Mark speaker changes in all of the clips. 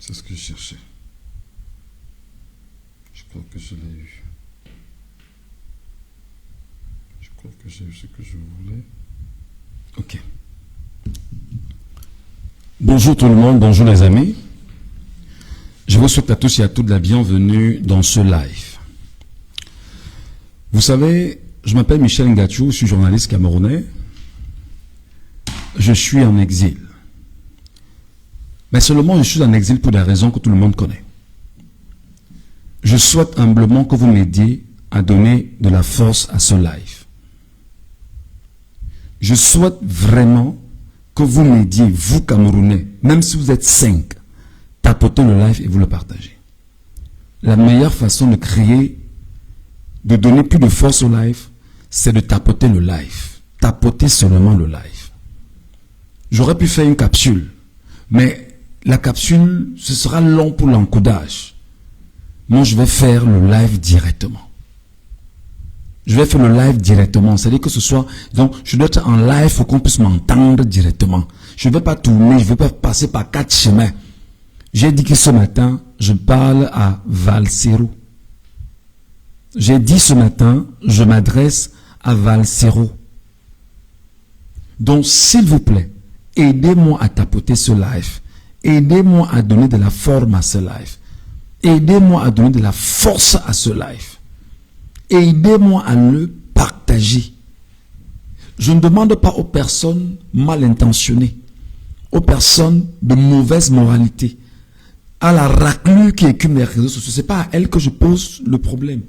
Speaker 1: C'est ce que je cherchais. Je crois que je l'ai eu. Je crois que j'ai eu ce que je voulais. Ok. Bonjour tout le monde, bonjour les amis. Je vous souhaite à tous et à toutes la bienvenue dans ce live. Vous savez, je m'appelle Michel Ngachou, je suis journaliste camerounais. Je suis en exil. Mais seulement je suis en exil pour des raisons que tout le monde connaît. Je souhaite humblement que vous m'aidiez à donner de la force à ce live. Je souhaite vraiment que vous m'aidiez, vous Camerounais, même si vous êtes 5, tapotez le live et vous le partagez. La meilleure façon de créer, de donner plus de force au live, c'est de tapoter le live. Tapoter seulement le live. J'aurais pu faire une capsule, mais la capsule, ce sera long pour l'encodage. Moi, je vais faire le live directement. Je vais faire le live directement. C'est-à-dire que ce soit... Donc, je dois être en live pour qu'on puisse m'entendre directement. Je ne vais pas tourner, je ne vais pas passer par 4 chemins. J'ai dit que ce matin, je parle à Valsero. J'ai dit ce matin, je m'adresse à Valsero. Donc, s'il vous plaît, aidez-moi à tapoter ce live. Aidez-moi à donner de la forme à ce live. Aidez-moi à donner de la force à ce live. Aidez-moi à le partager. Je ne demande pas aux personnes mal intentionnées, aux personnes de mauvaise moralité, à la raclure qui écume les réseaux sociaux. Ce n'est pas à elles que je pose le problème.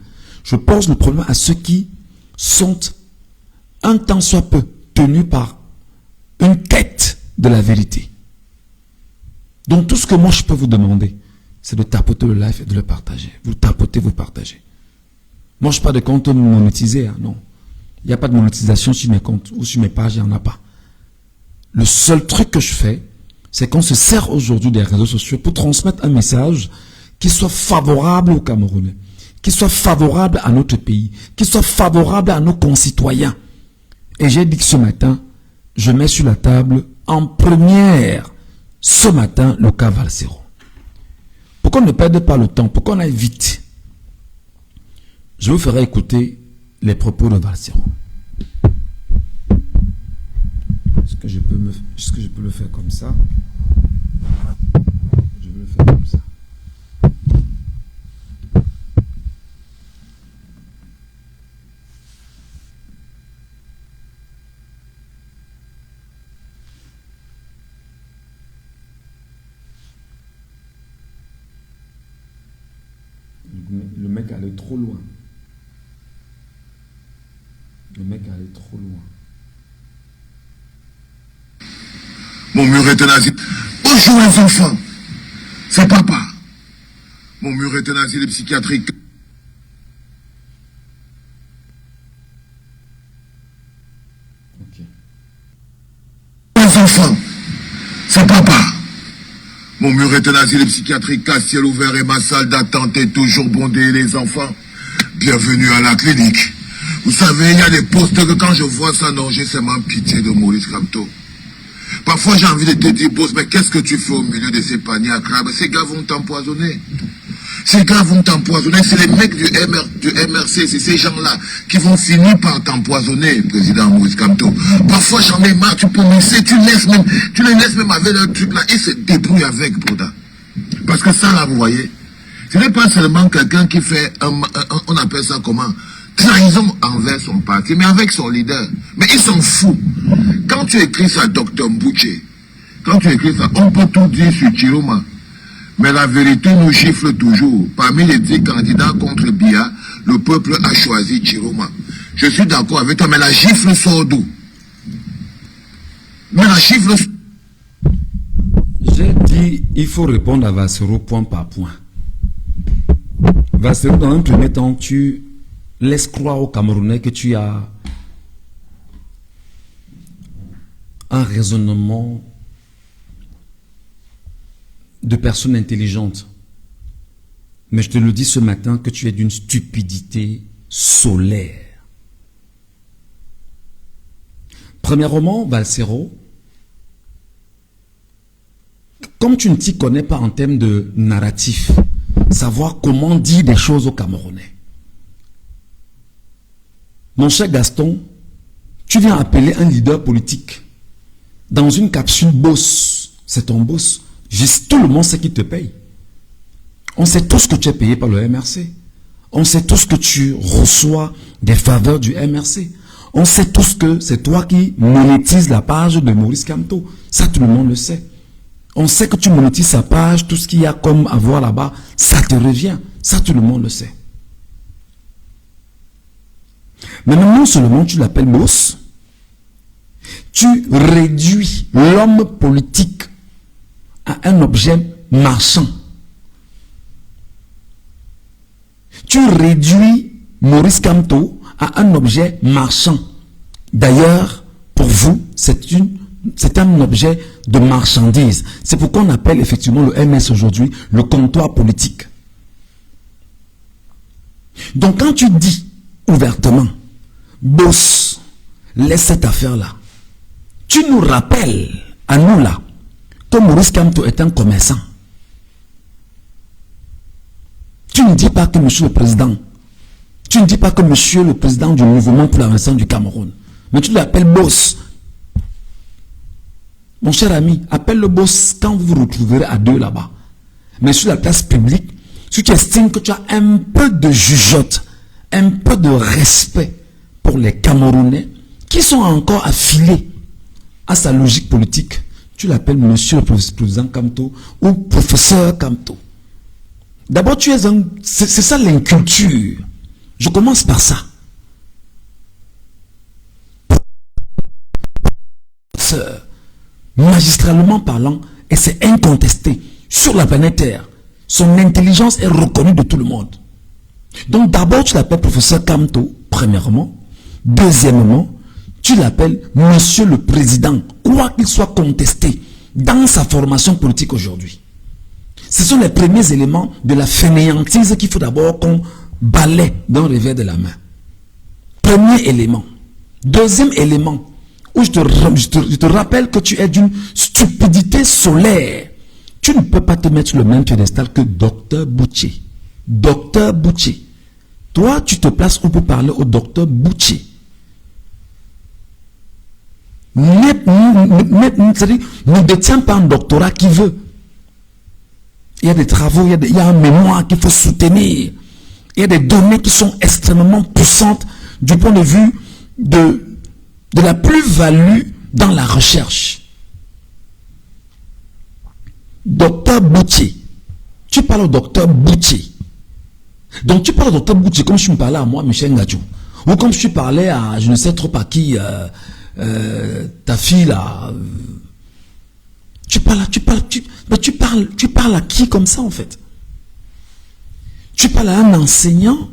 Speaker 1: Je pose le problème à ceux qui sont un tant soit peu tenus par une quête de la vérité. Donc tout ce que moi je peux vous demander, c'est de tapoter le live et de le partager. Vous tapotez, vous partagez. Moi je ne parle pas de compte monétisé, hein, non. Il n'y a pas de monétisation sur mes comptes ou sur mes pages, il n'y en a pas. Le seul truc que je fais, c'est qu'on se sert aujourd'hui des réseaux sociaux pour transmettre un message qui soit favorable aux Camerounais, qui soit favorable à notre pays, qui soit favorable à nos concitoyens. Et j'ai dit que ce matin, je mets sur la table en première, ce matin, le cas Valsero. Pourquoi ne perdre pas le temps? Pourquoi on aille vite? Je vous ferai écouter les propos de Valsero. Est-ce que je peux le faire comme ça? Je vais le faire comme ça. Le mec allait trop loin. Le mec allait trop loin.
Speaker 2: Mon mur est un asile. Bonjour les enfants. C'est papa. Mon mur est un asile psychiatrique.
Speaker 1: Ok.
Speaker 2: Les enfants. C'est papa. Mon mur est un asile psychiatrique à ciel ouvert et ma salle d'attente est toujours bondée, les enfants. Bienvenue à la clinique. Vous savez, il y a des postes que quand je vois ça, non, j'ai seulement pitié de Maurice Kamto. Parfois, j'ai envie de te dire, boss, mais qu'est-ce que tu fais au milieu de ces paniers à crabes? Ces gars vont t'empoisonner. Ces gars vont t'empoisonner. C'est les mecs du MRC, c'est ces gens-là qui vont finir par t'empoisonner, président Maurice Kamto. Parfois, j'en ai marre, tu peux me laisser, tu les laisses même avec leur truc là, ils se débrouillent avec, Broda. Parce que ça, là, vous voyez, ce n'est pas seulement quelqu'un qui fait, on appelle ça comment? Trahison envers son parti, mais avec son leader. Mais ils s'en foutent. Quand tu écris ça, Dr Mbouché, quand tu écris ça, on peut tout dire sur Chiroma. Mais la vérité nous gifle toujours. Parmi les 10 candidats contre Biya, le peuple a choisi Chiroma. Je suis d'accord avec toi, mais la gifle sort d'où? Mais la gifle...
Speaker 1: J'ai dit, il faut répondre à Valsero point par point. Valsero, dans un premier temps, tu laisses croire aux Camerounais que tu as un raisonnement de personnes intelligentes. Mais je te le dis ce matin que tu es d'une stupidité solaire. Premièrement, Valsero, comme tu ne t'y connais pas en termes de narratif, savoir comment dire des choses aux Camerounais. Mon cher Gaston, tu viens appeler un leader politique dans une capsule boss. C'est ton boss. Tout le monde sait qui te paye. On sait tous que tu es payé par le MRC. On sait tous que tu reçois des faveurs du MRC. On sait tous que c'est toi qui monétises la page de Maurice Kamto. Ça, tout le monde le sait. On sait que tu monétises sa page, tout ce qu'il y a comme à voir là-bas, ça te revient. Ça, tout le monde le sait. Mais non seulement tu l'appelles boss, tu réduis l'homme politique à un objet marchand. Tu réduis Maurice Kamto à un objet marchand. D'ailleurs, pour vous, c'est un objet de marchandise. C'est pourquoi on appelle effectivement le MS aujourd'hui le comptoir politique. Donc quand tu dis ouvertement, boss, laisse cette affaire-là, tu nous rappelles, à nous là, que Maurice Kamto est un commerçant. Tu ne dis pas que monsieur le président, tu ne dis pas que monsieur le président du mouvement pour l'avancement du Cameroun, mais tu l'appelles boss. Mon cher ami, appelle le boss quand vous vous retrouverez à deux là-bas. Mais sur la place publique, si tu estimes que tu as un peu de jugeote, un peu de respect pour les Camerounais qui sont encore affiliés à sa logique politique, tu l'appelles monsieur le président Kamto ou professeur Kamto. D'abord, c'est ça l'inculture. Je commence par ça. Magistralement parlant, et c'est incontesté, sur la planète Terre, son intelligence est reconnue de tout le monde. Donc d'abord, tu l'appelles professeur Kamto, premièrement. Deuxièmement, tu l'appelles monsieur le président, quoi qu'il soit contesté dans sa formation politique aujourd'hui. Ce sont les premiers éléments de la fainéantise qu'il faut d'abord qu'on balaie dans le revers de la main. Premier élément. Deuxième élément, où je te rappelle que tu es d'une stupidité solaire. Tu ne peux pas te mettre sur le même piédestal que Docteur Boucher. Docteur Boucher. Toi, tu te places où pour parler au Docteur Boucher. Ne détiens pas un doctorat qui veut. Il y a des travaux, il y a un mémoire qu'il faut soutenir. Il y a des données qui sont extrêmement puissantes du point de vue de la plus-value dans la recherche. Docteur Boucher. Tu parles au docteur Boucher. Donc tu parles au docteur Boucher comme je me parlais à moi, Michel Ngadjou. Ou comme je parlais à, je ne sais trop pas qui, ta fille là. Tu parles à qui comme ça en fait? Tu parles à un enseignant?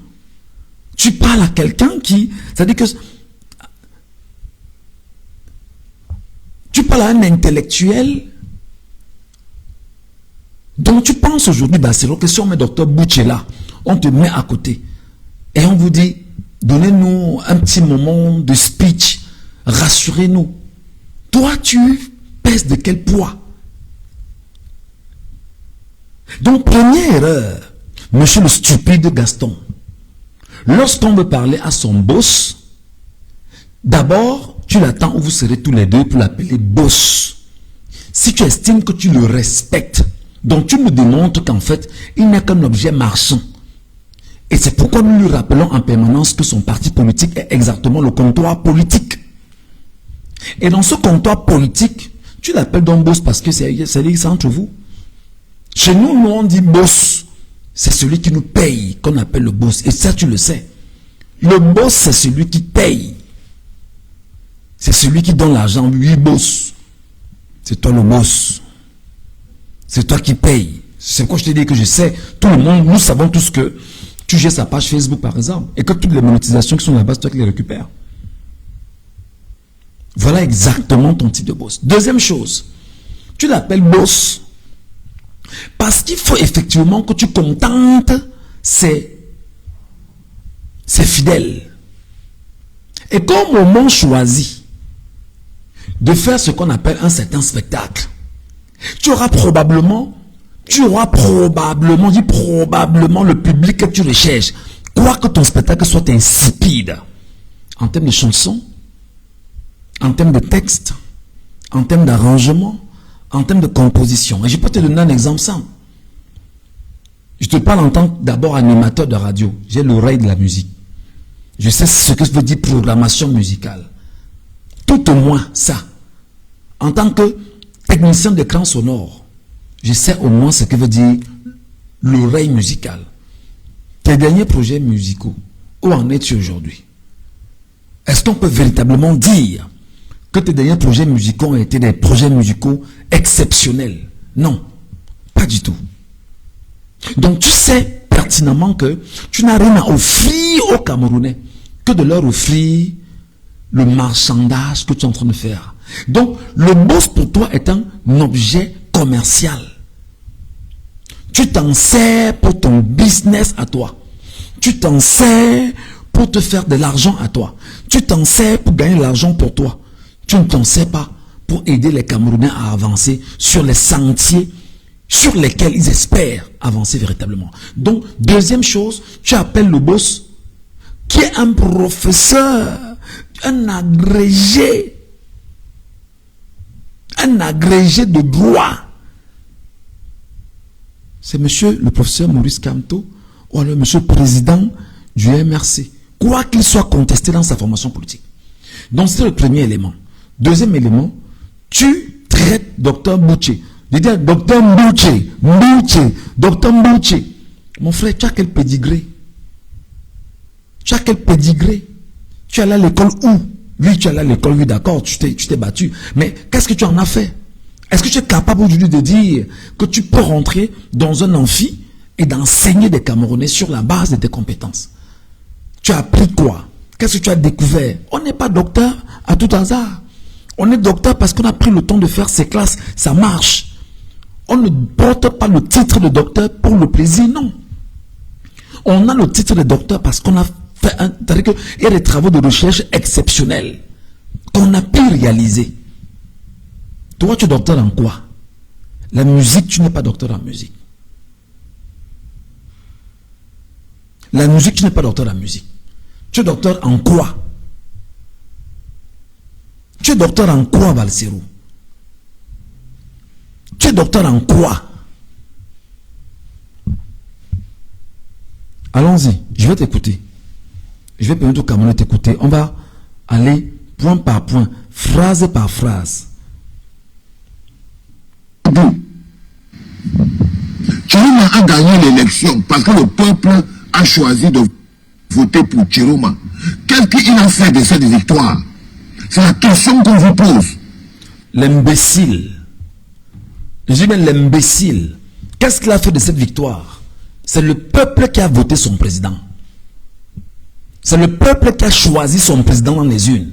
Speaker 1: Tu parles à quelqu'un qui, c'est-à-dire que tu parles à un intellectuel. Donc tu penses aujourd'hui, c'est la question, mais docteur Boucher là, on te met à côté et on vous dit, donnez-nous un petit moment de speech, rassurez-nous. Toi, tu pèses de quel poids? Donc, première erreur, monsieur le stupide Gaston, lorsqu'on veut parler à son boss, d'abord, tu l'attends où vous serez tous les deux pour l'appeler boss. Si tu estimes que tu le respectes, donc tu nous démontres qu'en fait, il n'est qu'un objet marchand. Et c'est pourquoi nous lui rappelons en permanence que son parti politique est exactement le comptoir politique. Et dans ce comptoir politique, tu l'appelles donc boss parce que c'est entre vous. Chez nous, on dit boss. C'est celui qui nous paye qu'on appelle le boss. Et ça, tu le sais. Le boss, c'est celui qui paye. C'est celui qui donne l'argent. Lui, boss. C'est toi le boss. C'est toi qui paye. C'est pourquoi je te dis que je sais. Tout le monde, nous savons tous que tu gères sa page Facebook, par exemple. Et que toutes les monétisations qui sont là-bas, c'est toi qui les récupères. Voilà exactement ton type de boss. Deuxième chose. Tu l'appelles boss. Parce qu'il faut effectivement que tu contentes ces fidèles. Et qu'au moment choisi de faire ce qu'on appelle un certain spectacle, Tu auras probablement le public que tu recherches. Quoique ton spectacle soit insipide en termes de chansons, en termes de texte, en termes d'arrangement, en termes de composition. Et je peux te donner un exemple simple. Je te parle en tant que d'abord animateur de radio. J'ai l'oreille de la musique. Je sais ce que veut dire programmation musicale. Tout au moins ça. En tant que technicien d'écran sonore, je sais au moins ce que veut dire l'oreille musicale. Tes derniers projets musicaux, où en es-tu aujourd'hui? Est-ce qu'on peut véritablement dire que tes derniers projets musicaux ont été des projets musicaux exceptionnels? Non, pas du tout. Donc tu sais pertinemment que tu n'as rien à offrir aux Camerounais que de leur offrir le marchandage que tu es en train de faire. Donc le boss pour toi est un objet commercial. Tu t'en sers pour ton business à toi. Tu t'en sers pour te faire de l'argent à toi. Tu t'en sers pour gagner de l'argent pour toi. Tu ne t'en sers pas pour aider les Camerounais à avancer sur les sentiers sur lesquels ils espèrent avancer véritablement. Donc, deuxième chose, tu appelles le boss qui est un professeur, un agrégé de droit. C'est monsieur le professeur Maurice Kamto ou alors monsieur le président du MRC, quoi qu'il soit contesté dans sa formation politique. Donc, c'est le premier élément. Deuxième élément, tu traites Dr Boucher. Je dis Dr Boucher. Mon frère, tu as quel pédigré? Tu as quel pédigré? Tu es allé à l'école où? Oui, tu es allé à l'école, oui, d'accord, tu t'es battu. Mais qu'est-ce que tu en as fait? Est-ce que tu es capable aujourd'hui de dire que tu peux rentrer dans un amphi et d'enseigner des Camerounais sur la base de tes compétences? Tu as appris quoi? Qu'est-ce que tu as découvert? On n'est pas docteur à tout hasard. On est docteur parce qu'on a pris le temps de faire ses classes. Ça marche. On ne porte pas le titre de docteur pour le plaisir, non. On a le titre de docteur parce qu'on a fait il y a des travaux de recherche exceptionnels qu'on a pu réaliser. Toi, tu es docteur en quoi? La musique, tu n'es pas docteur en musique. La musique, tu n'es pas docteur en musique. Tu es docteur en quoi? Tu es docteur en quoi, Valserou? Tu es docteur en quoi? Allons-y, je vais t'écouter. Je vais permettre au Camerounais de t'écouter. On va aller point par point, phrase par phrase.
Speaker 2: Chiroma a gagné l'élection parce que le peuple a choisi de voter pour Chiroma. Qu'est-ce qu'il a fait de cette victoire? C'est la question qu'on vous pose.
Speaker 1: L'imbécile. Je dis bien l'imbécile. Qu'est-ce qu'il a fait de cette victoire? C'est le peuple qui a voté son président. C'est le peuple qui a choisi son président dans les urnes.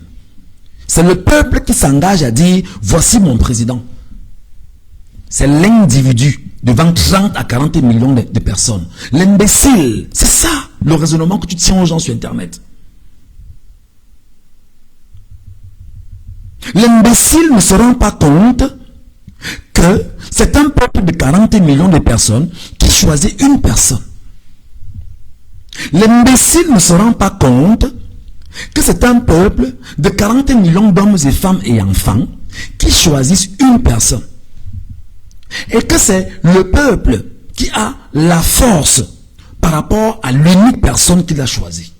Speaker 1: C'est le peuple qui s'engage à dire voici mon président. C'est l'individu devant 30 à 40 millions de personnes. L'imbécile, c'est ça le raisonnement que tu tiens aux gens sur Internet. L'imbécile ne se rend pas compte que c'est un peuple de 40 millions de personnes qui choisit une personne. L'imbécile ne se rend pas compte que c'est un peuple de 40 millions d'hommes et femmes et enfants qui choisissent une personne. Et que c'est le peuple qui a la force par rapport à l'unique personne qu'il a choisie.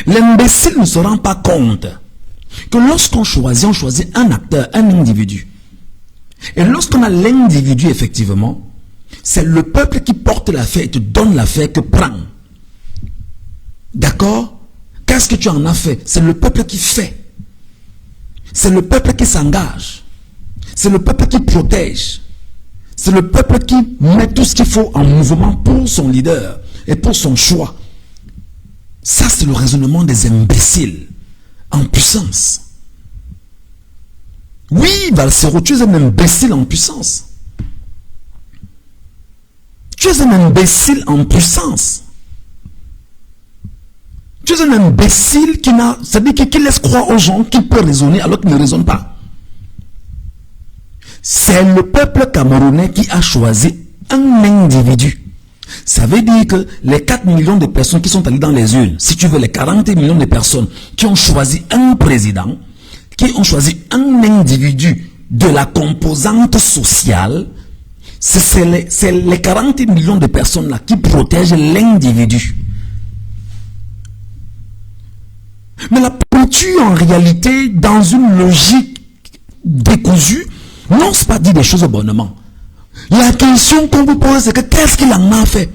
Speaker 1: L'imbécile ne se rend pas compte que lorsqu'on choisit, on choisit un acteur, un individu. Et lorsqu'on a l'individu, effectivement, c'est le peuple qui porte l'affaire et te donne l'affaire que prend. D'accord? Qu'est-ce que tu en as fait? C'est le peuple qui fait. C'est le peuple qui s'engage. C'est le peuple qui protège. C'est le peuple qui met tout ce qu'il faut en mouvement pour son leader et pour son choix. Ça, c'est le raisonnement des imbéciles en puissance. Oui, Valserou, tu es un imbécile en puissance. Tu es un imbécile en puissance. Tu es un imbécile qui n'a, c'est-à-dire qui laisse croire aux gens qu'il peut raisonner alors qu'il ne raisonne pas. C'est le peuple camerounais qui a choisi un individu. Ça veut dire que les 4 millions de personnes qui sont allées dans les urnes, si tu veux, les 40 millions de personnes qui ont choisi un président, qui ont choisi un individu de la composante sociale, c'est les 40 millions de personnes là qui protègent l'individu. Mais la politique, en réalité, dans une logique décousue, n'ose pas dire des choses bonnement. La question qu'on vous pose, c'est que qu'est-ce qu'il en a fait?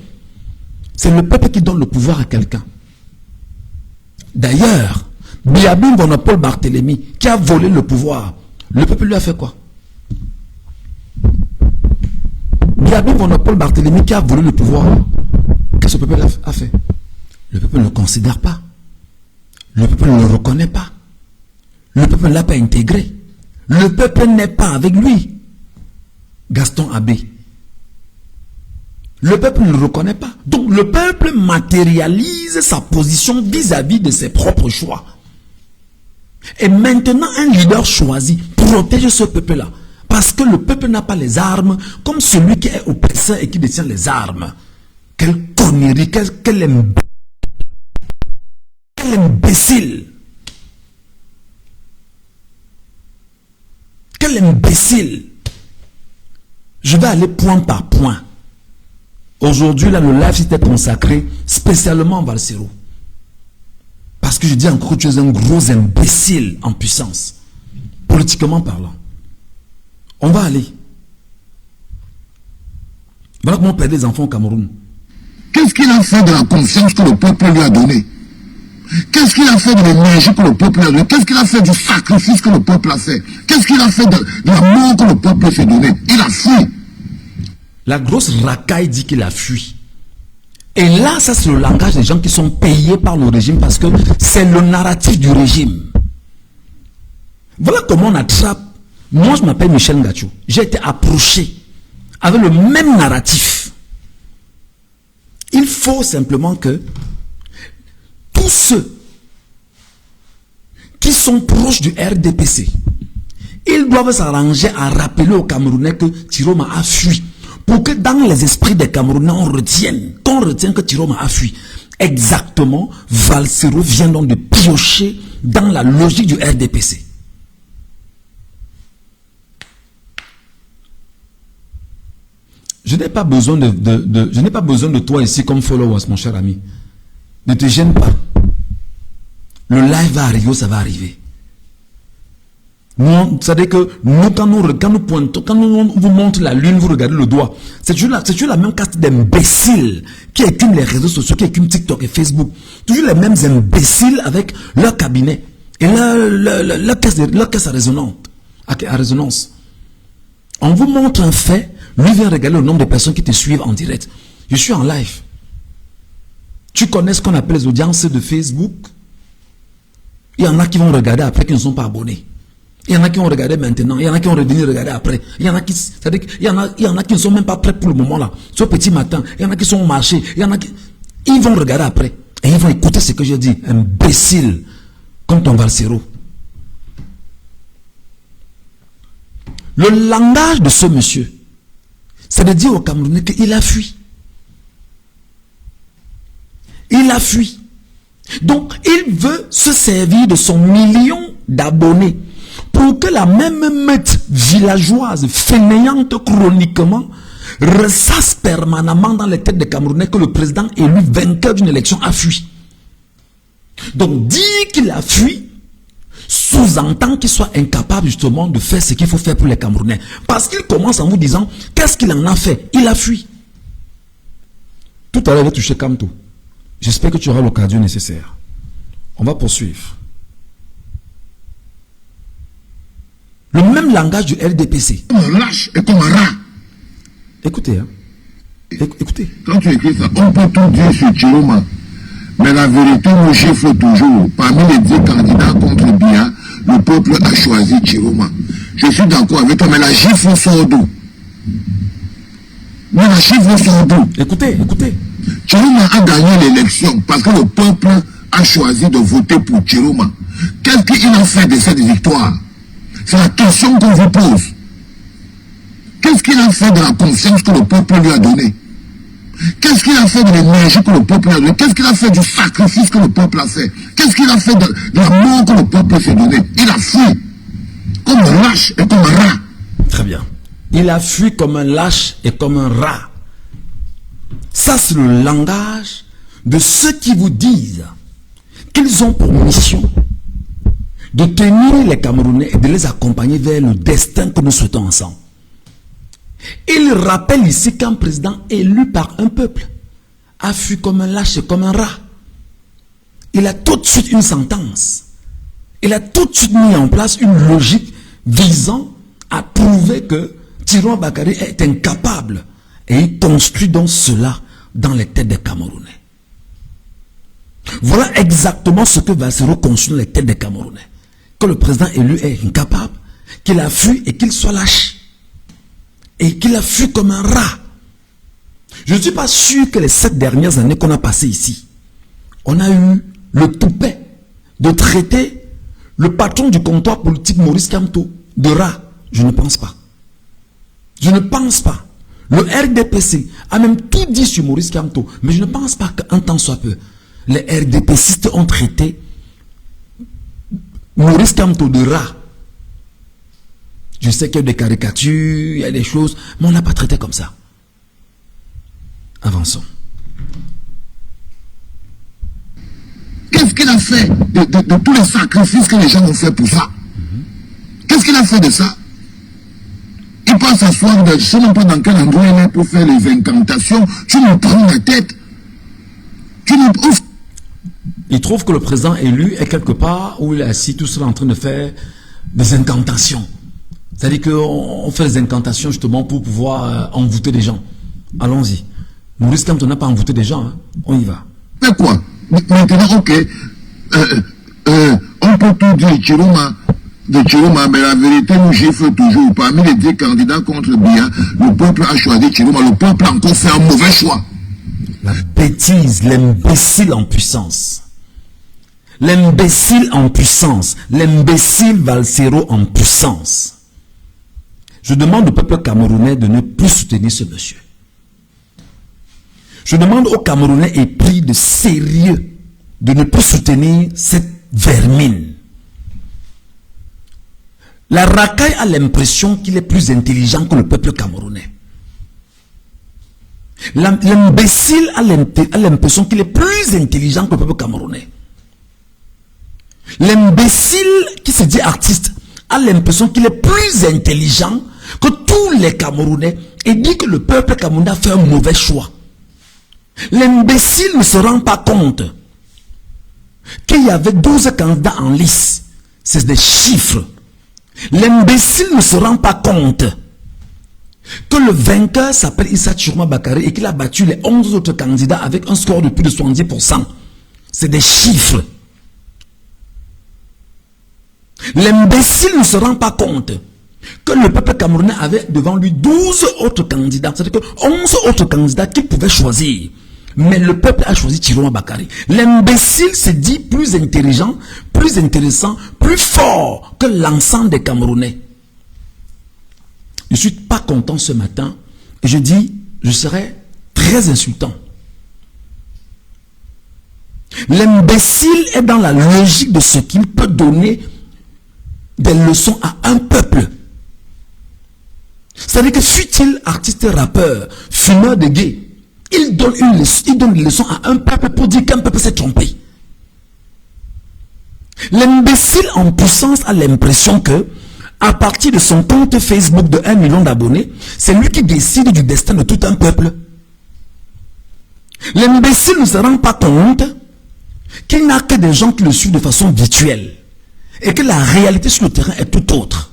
Speaker 1: C'est le peuple qui donne le pouvoir à quelqu'un. D'ailleurs, Biabim Bonapole Barthélemy, qui a volé le pouvoir, le peuple lui a fait quoi? Biabim Bonapole Barthélemy qui a volé le pouvoir, qu'est-ce que le peuple a fait? Le peuple ne le considère pas. Le peuple ne le reconnaît pas. Le peuple ne l'a pas intégré. Le peuple n'est pas avec lui. Gaston Abbé. Le peuple ne le reconnaît pas. Donc le peuple matérialise sa position vis-à-vis de ses propres choix. Et maintenant, un leader choisi protège ce peuple-là. Parce que le peuple n'a pas les armes comme celui qui est oppresseur et qui détient les armes. Quelle connerie, quel imbécile. Quel imbécile. Je vais aller point par point. Aujourd'hui, là, le live s'était consacré spécialement à Valsero. Parce que je dis encore que tu es un gros imbécile en puissance. Politiquement parlant. On va aller. Voilà comment on perd des enfants au Cameroun.
Speaker 2: Qu'est-ce qu'il a fait de la confiance que le peuple lui a donnée? Qu'est-ce qu'il a fait de l'énergie que le peuple a donné? Qu'est-ce qu'il a fait du sacrifice que le peuple a fait? Qu'est-ce qu'il a fait de l'amour que le peuple s'est donné? Il a fui.
Speaker 1: La grosse racaille dit qu'il a fui. Et là, ça c'est le langage des gens qui sont payés par le régime parce que c'est le narratif du régime. Voilà comment on attrape. Moi, je m'appelle Michel Ngacho. J'ai été approché avec le même narratif. Il faut simplement que tous ceux qui sont proches du RDPC, ils doivent s'arranger à rappeler aux Camerounais que Tiroma a fui. Pour que dans les esprits des Camerounais, qu'on retienne que Tiroma a fui. Exactement, Valsero vient donc de piocher dans la logique du RDPC. Je n'ai pas besoin je n'ai pas besoin de toi ici comme followers, mon cher ami. Ne te gêne pas. Le live va arriver, ça va arriver. Vous savez que nous, quand nous pointons, quand nous vous montre la lune, vous regardez le doigt. C'est toujours la même caste d'imbéciles qui écument les réseaux sociaux, qui écument TikTok et Facebook. Toujours les mêmes imbéciles avec leur cabinet et leur caisse à résonance. On vous montre un fait, lui vient regarder le nombre de personnes qui te suivent en direct. Je suis en live. Tu connais ce qu'on appelle les audiences de Facebook? Il y en a qui vont regarder après qui ne sont pas abonnés. Il y en a qui ont regardé maintenant, il y en a qui ont revenu regarder après. Il y en a qui, c'est-à-dire qu'il y en a qui ne sont même pas prêts pour le moment là. Ce petit matin, il y en a qui sont au marché, il y en a qui, ils vont regarder après. Et ils vont écouter ce que je dis. Imbécile. Comme ton Valsero. Le langage de ce monsieur, c'est de dire aux Camerounais qu'il a fui. Il a fui. Donc, il veut se servir de son million d'abonnés pour que la même meute villageoise, fainéante chroniquement, ressasse permanemment dans les têtes des Camerounais que le président élu vainqueur d'une élection a fui. Donc, dire qu'il a fui sous-entend qu'il soit incapable justement de faire ce qu'il faut faire pour les Camerounais. Parce qu'il commence en vous disant, qu'est-ce qu'il en a fait? Il a fui. Tout à l'heure, il va toucher Kamto. J'espère que tu auras l'occasion nécessaire. On va poursuivre. Le même langage du RDPC.
Speaker 2: Comme un lâche et comme un rat.
Speaker 1: Écoutez, hein. Écoutez.
Speaker 2: Quand tu écris ça, on peut tout dire sur Tiroma. Mais la vérité nous chiffre toujours. Parmi les 10 candidats contre Biya, le peuple a choisi Tiroma. Je suis d'accord avec toi, mais la gifle sort d'où? Mais la gifle sort d'où?
Speaker 1: Écoutez.
Speaker 2: Tiroma a gagné l'élection parce que le peuple a choisi de voter pour Tiroma. Qu'est-ce qu'il a fait de cette victoire? C'est la question qu'on vous pose. Qu'est-ce qu'il a fait de la confiance que le peuple lui a donnée? Qu'est-ce qu'il a fait de l'énergie que le peuple lui a donnée? Qu'est-ce qu'il a fait du sacrifice que le peuple a fait? Qu'est-ce qu'il a fait de l'amour que le peuple s'est donné? Il a fui comme un lâche et comme un rat.
Speaker 1: Très bien. Il a fui comme un lâche et comme un rat. Ça, c'est le langage de ceux qui vous disent qu'ils ont pour mission de tenir les Camerounais et de les accompagner vers le destin que nous souhaitons ensemble. Il rappelle ici qu'un président élu par un peuple a fui comme un lâche et comme un rat. Il a tout de suite une sentence. Il a tout de suite mis en place une logique visant à prouver que Thierno Bakary est incapable. Et il construit donc cela dans les têtes des Camerounais. Voilà exactement ce que va se reconstruire dans les têtes des Camerounais. Que le président élu est incapable, qu'il a fui et qu'il soit lâche. Et qu'il a fui comme un rat. Je ne suis pas sûr que les 7 dernières années qu'on a passées ici, on a eu le toupet de traiter le patron du comptoir politique Maurice Kamto de rat. Je ne pense pas. Je ne pense pas. Le RDPC a même tout dit sur Maurice Kamto, mais je ne pense pas qu'un temps soit peu, les RDPCistes ont traité Maurice Kamto de rat. Je sais qu'il y a des caricatures, il y a des choses, mais on n'a pas traité comme ça. Avançons.
Speaker 2: Qu'est-ce qu'il a fait de tous les sacrifices que les gens ont fait pour ça? Qu'est-ce qu'il a fait de ça? Il peut s'asseoir, je ne sais même pas dans quel endroit il est pour faire les incantations. Tu nous prends la tête.
Speaker 1: Il trouve que le président élu est quelque part où il est assis tout seul en train de faire des incantations. C'est-à-dire qu'on fait des incantations justement pour pouvoir envoûter les gens. Allons-y. Maurice Kamto n'a pas envoûté des gens. Hein. On y va.
Speaker 2: Mais quoi? Maintenant, ok. On peut tout dire de Chiroma, mais la vérité nous gifle toujours. Parmi les 10 candidats contre Biya, le peuple a choisi Chiroma. Le peuple a encore fait un mauvais choix.
Speaker 1: La bêtise, l'imbécile en puissance. L'imbécile en puissance. L'imbécile Valsero en puissance. Je demande au peuple camerounais de ne plus soutenir ce monsieur. Je demande aux Camerounais épris de sérieux de ne plus soutenir cette vermine. La racaille a l'impression qu'il est plus intelligent que le peuple camerounais. L'imbécile a l'impression qu'il est plus intelligent que le peuple camerounais. L'imbécile qui se dit artiste a l'impression qu'il est plus intelligent que tous les Camerounais et dit que le peuple camerounais a fait un mauvais choix. L'imbécile ne se rend pas compte qu'il y avait 12 candidats en lice. C'est des chiffres. L'imbécile ne se rend pas compte que le vainqueur s'appelle Issa Tchiroma Bakary et qu'il a battu les 11 autres candidats avec un score de plus de 70%. C'est des chiffres. L'imbécile ne se rend pas compte que le peuple camerounais avait devant lui 12 autres candidats. C'est-à-dire que 11 autres candidats qu'il pouvait choisir. Mais le peuple a choisi Tchiroma Bakary. L'imbécile se dit plus intelligent, plus intéressant, plus fort que l'ensemble des Camerounais. Je ne suis pas content ce matin et je dis, je serai très insultant. L'imbécile est dans la logique de ce qu'il peut donner des leçons à un peuple. C'est-à-dire que fut-il artiste, rappeur, fumeur de gay, il donne une leçon à un peuple pour dire qu'un peuple s'est trompé. L'imbécile en puissance a l'impression que, à partir de son compte Facebook de 1 million d'abonnés, c'est lui qui décide du destin de tout un peuple. L'imbécile ne se rend pas compte qu'il n'a que des gens qui le suivent de façon virtuelle et que la réalité sur le terrain est tout autre.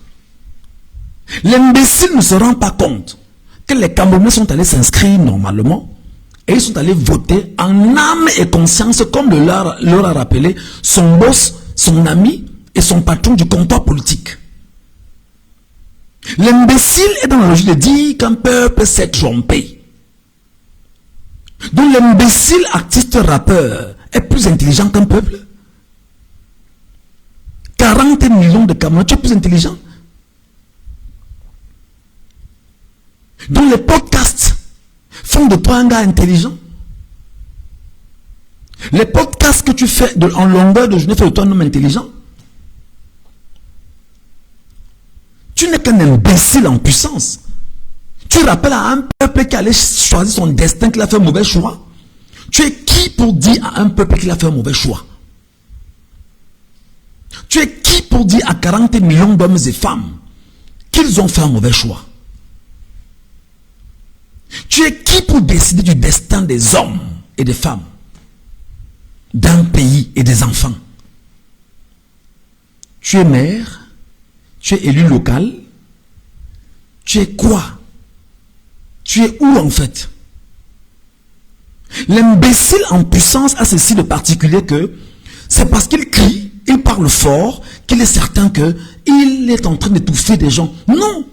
Speaker 1: L'imbécile ne se rend pas compte que les Camerounais sont allés s'inscrire normalement et ils sont allés voter en âme et conscience comme leur a rappelé son boss, son ami et son patron du comptoir politique. L'imbécile est dans la logique de dire qu'un peuple s'est trompé. Donc l'imbécile artiste rappeur est plus intelligent qu'un peuple. 40 millions de Camerounais, tu es plus intelligent. Donc les podcasts font de toi un gars intelligent. Les podcasts que tu fais en longueur de journée font de toi un homme intelligent. Tu n'es qu'un imbécile en puissance. Tu rappelles à un peuple qui allait choisir son destin, qu'il a fait un mauvais choix. Tu es qui pour dire à un peuple qu'il a fait un mauvais choix? Tu es qui pour dire à 40 millions d'hommes et femmes qu'ils ont fait un mauvais choix? Tu es qui pour décider du destin des hommes et des femmes, d'un pays et des enfants? Tu es maire, tu es élu local, tu es quoi? Tu es où en fait? L'imbécile en puissance a ceci de particulier que c'est parce qu'il crie, il parle fort, qu'il est certain qu'il est en train d'étouffer des gens. Non!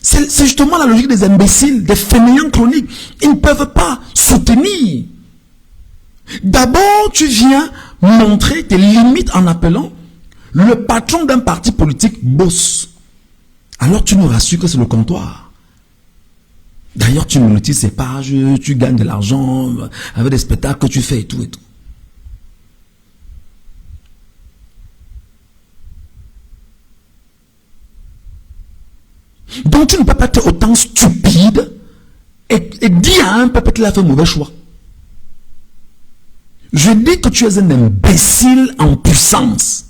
Speaker 1: C'est justement la logique des imbéciles, des fainéants chroniques. Ils ne peuvent pas soutenir. D'abord, tu viens montrer tes limites en appelant le patron d'un parti politique boss. Alors tu nous rassures que c'est le comptoir. D'ailleurs, tu monétises ses pages, tu gagnes de l'argent avec des spectacles que tu fais et tout et tout. Donc tu ne peux pas être autant stupide et dire à un peuple qu'il a fait un mauvais choix. Je dis que tu es un imbécile en puissance.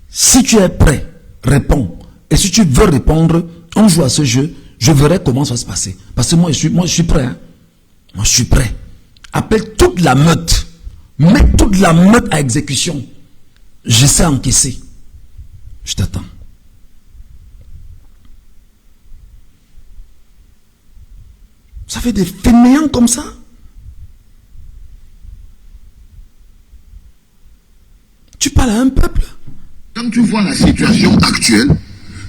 Speaker 1: Si tu es prêt, réponds. Et si tu veux répondre, on joue à ce jeu, je verrai comment ça va se passer. Parce que moi je suis prêt. Hein. Moi je suis prêt. Appelle toute la meute. Mets toute la meute à exécution. Je sais encaisser. Je t'attends. Ça fait des fainéants comme ça. Tu parles à un peuple.
Speaker 2: Quand tu vois la situation actuelle,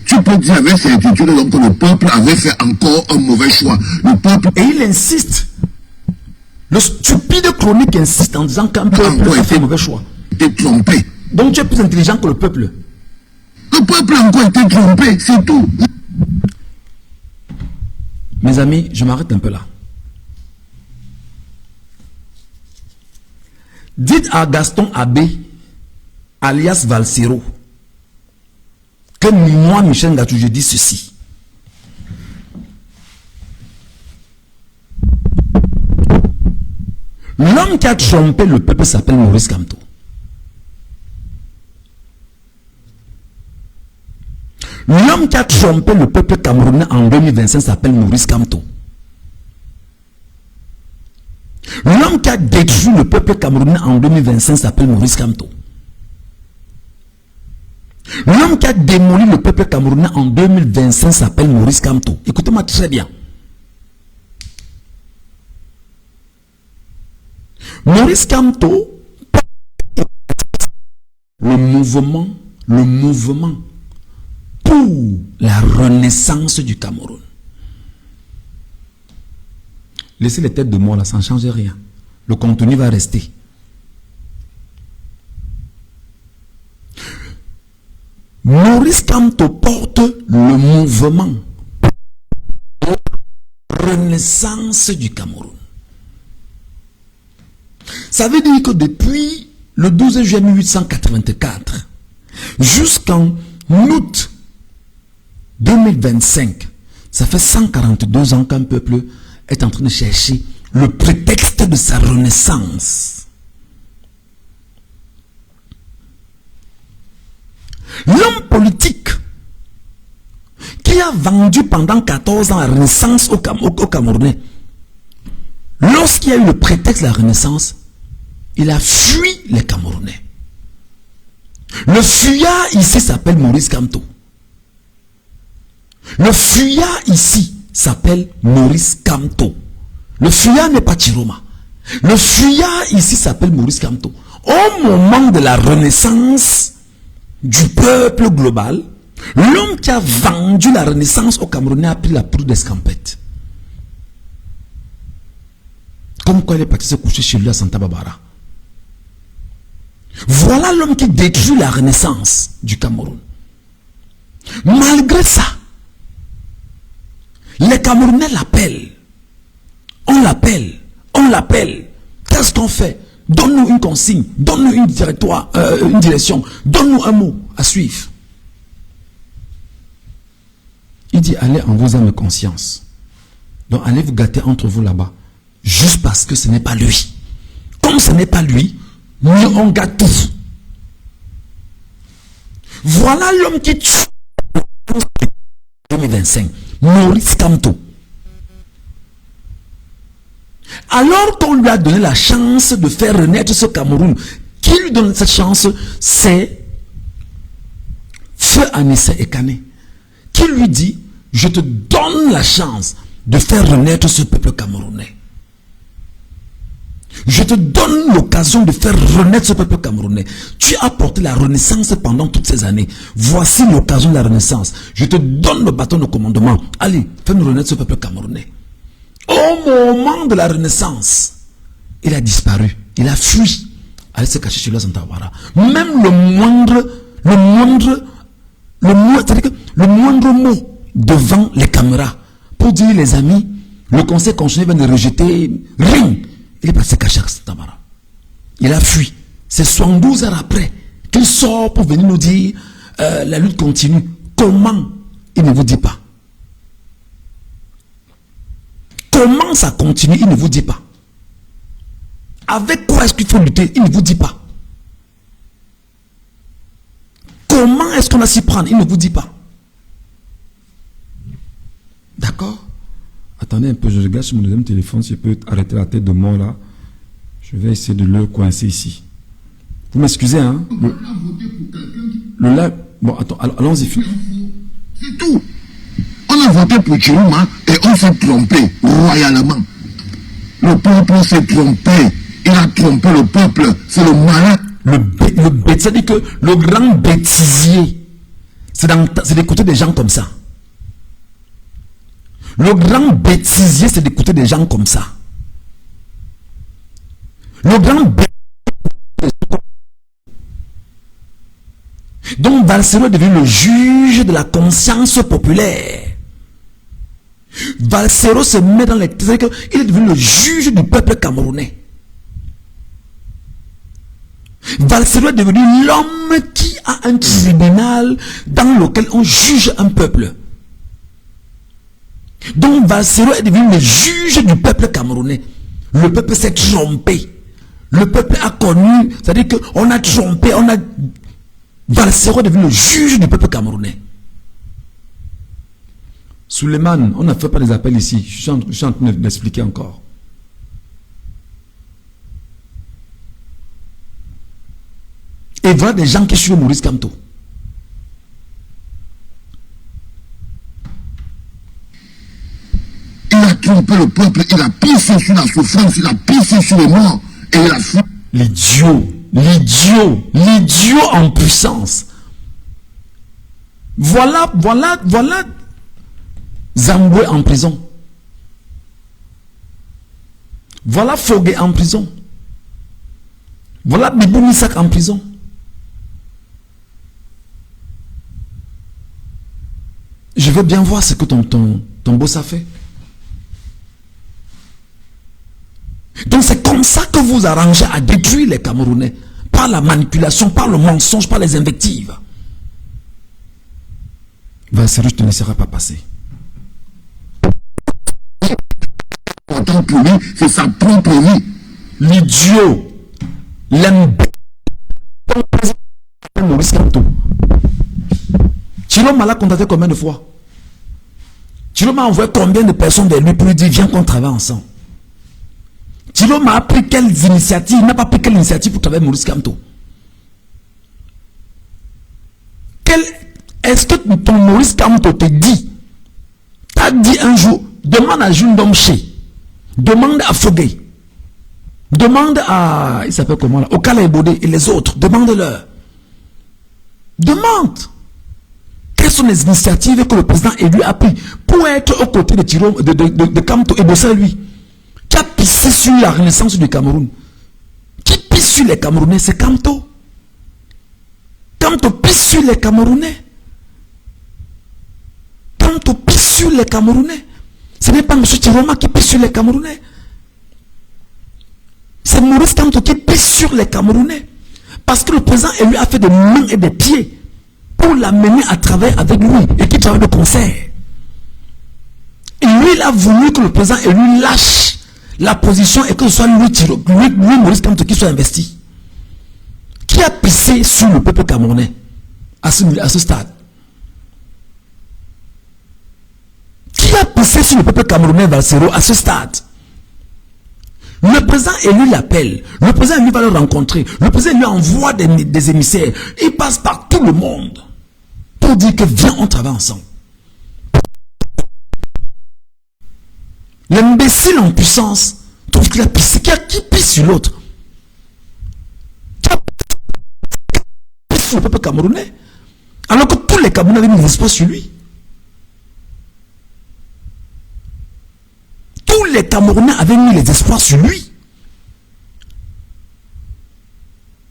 Speaker 2: tu peux dire avec certitude donc, que le peuple avait fait encore un mauvais choix. Le peuple...
Speaker 1: Et il insiste. Le stupide chronique insiste en disant qu'un peuple a fait un mauvais choix.
Speaker 2: T'es trompé.
Speaker 1: Donc tu es plus intelligent que le peuple.
Speaker 2: Le peuple a encore été trompé, c'est tout.
Speaker 1: Mes amis, je m'arrête un peu là. Dites à Gaston Abbé, alias Valsero, que moi, Michel Ngatou, je dis ceci. L'homme qui a trompé le peuple s'appelle Maurice Kamto. L'homme qui a trompé le peuple camerounais en 2025 s'appelle Maurice Kamto. L'homme qui a détruit le peuple camerounais en 2025 s'appelle Maurice Kamto. L'homme qui a démoli le peuple camerounais en 2025 s'appelle Maurice Kamto. Écoutez-moi très bien. Maurice Kamto, le mouvement pour la renaissance du Cameroun. Laissez les têtes de mort là, ça ne change rien. Le contenu va rester. Maurice Kamto porte le mouvement pour la renaissance du Cameroun. Ça veut dire que depuis le 12 juillet 1884 jusqu'en août 2025, ça fait 142 ans qu'un peuple est en train de chercher le prétexte de sa renaissance. L'homme politique qui a vendu pendant 14 ans la renaissance au Camerounais, lorsqu'il y a eu le prétexte de la renaissance, il a fui les Camerounais. Le fuyard ici s'appelle Maurice Kamto. Le fuyard ici s'appelle Maurice Kamto. Le fuyard n'est pas Chiroma. Le fuyard ici s'appelle Maurice Kamto. Au moment de la renaissance du peuple global, l'homme qui a vendu la renaissance au Camerounais a pris la poudre d'escampette. Comme quoi il est parti se coucher chez lui à Santa Barbara. Voilà l'homme qui détruit la renaissance du Cameroun. Malgré ça, Les Camerounais l'appellent. On l'appelle. On l'appelle. Qu'est-ce qu'on fait? Donne-nous une consigne. Donne-nous une direction. Donne-nous un mot à suivre. Il dit, allez en vos âmes et conscience. Donc allez vous gâter entre vous là-bas. Juste parce que ce n'est pas lui. Comme ce n'est pas lui, nous on gâte tout. Voilà l'homme qui tue 2025. Maurice Kamto. Alors qu'on lui a donné la chance de faire renaître ce Cameroun, qui lui donne cette chance? C'est Feu Anissé Ekane, qui lui dit, je te donne la chance de faire renaître ce peuple camerounais. Je te donne l'occasion de faire renaître ce peuple camerounais. Tu as porté la renaissance pendant toutes ces années. Voici l'occasion de la renaissance. Je te donne le bâton de commandement. Allez, fais-nous renaître ce peuple camerounais. Au moment de la renaissance, il a disparu. Il a fui. Allez se cacher chez les Antawara. Même le moindre mot devant les caméras pour dire, les amis, le conseil constitutionnel vient de rejeter rien. Il est passé caché à Santambara. Il a fui. C'est 72 heures après qu'il sort pour venir nous dire la lutte continue. Comment? Il ne vous dit pas. Comment ça continue? Il ne vous dit pas. Avec quoi est-ce qu'il faut lutter? Il ne vous dit pas. Comment est-ce qu'on va s'y prendre? Il ne vous dit pas. D'accord? Attendez un peu, je regarde sur mon deuxième téléphone si je peux arrêter la tête de mort là. Je vais essayer de le coincer ici. Vous m'excusez, hein? Le live. Bon, attends, allons-y.
Speaker 2: C'est tout. On a voté pour Chiruma et on s'est trompé royalement. Le peuple s'est trompé. Il a trompé le peuple. C'est le malin.
Speaker 1: C'est-à-dire que le grand bêtisier, c'est d'écouter des gens comme ça. Le grand bêtisier, c'est d'écouter des gens comme ça. Le grand bêtisier. Donc Valsero est devenu le juge de la conscience populaire. Valsero se met dans les... C'est-à-dire qu'il est devenu le juge du peuple camerounais. Valsero est devenu l'homme qui a un tribunal dans lequel on juge un peuple. Donc Valsero est devenu le juge du peuple camerounais. Le peuple s'est trompé. Le peuple a connu, c'est-à-dire qu'on a trompé, Valsero est devenu le juge du peuple camerounais. Suleiman, on n'a fait pas des appels ici. Je suis en train d'expliquer encore. Et voilà des gens qui suivent Maurice Kamto.
Speaker 2: Il a trompé le peuple, il a pissé sur la souffrance, il a pissé sur les morts et il a fui.
Speaker 1: L'idiot en puissance. Voilà Zamboué en prison. Voilà Fogué en prison. Voilà Bibou Missak en prison. Je veux bien voir ce que ton boss a fait. Donc c'est comme ça que vous arrangez à détruire les Camerounais. Par la manipulation, par le mensonge, par les invectives. Valsero, je ne te laisserai pas passer.
Speaker 2: Pourtant pour lui, c'est sa propre vie.
Speaker 1: L'idiot, Maurice Kamto. Chiloma l'a contacté combien de fois? Chiloma a envoyé combien de personnes vers lui pour lui dire viens qu'on travaille ensemble? Chiloma a pris quelles initiatives? Il n'a pas pris quelle initiative pour travailler avec Maurice Kamto? Est-ce que ton Maurice Kamto te dit, t'as dit un jour, demande à Jules Domché, demande à Fogué, demande à, il s'appelle comment là, Okala Ebodé et les autres, demande-leur. Demande. Quelles sont les initiatives que le président élu a pris pour être aux côtés de Kamto et bosser lui? Qui a pissé sur la renaissance du Cameroun? Qui pisse sur les Camerounais? C'est Kamto. Kamto pisse sur les Camerounais. Kamto pisse sur les Camerounais. Ce n'est pas M. Tiroma qui pisse sur les Camerounais. C'est Maurice Kamto qui pisse sur les Camerounais. Parce que le président élu a fait des mains et des pieds pour l'amener à travailler avec lui et qui travaille de concert. Et lui, il a voulu que le président élu lâche la position et que ce soit lui Maurice Kamto qui soit investi. Qui a pissé sur le peuple camerounais à ce stade? Qui a pissé sur le peuple camerounais Valsero à ce stade? Le président élu l'appelle, le président élu va le rencontrer, le président lui envoie des émissaires, il passe par tout le monde pour dire que viens, on travaille ensemble. L'imbécile en puissance trouve qu'il a pissé, qui pisse sur l'autre? Qui a pissé sur le peuple camerounais? Alors que tous les Camerounais avaient mis l'espoir sur lui. Tous les Camerounais avaient mis les espoirs sur lui.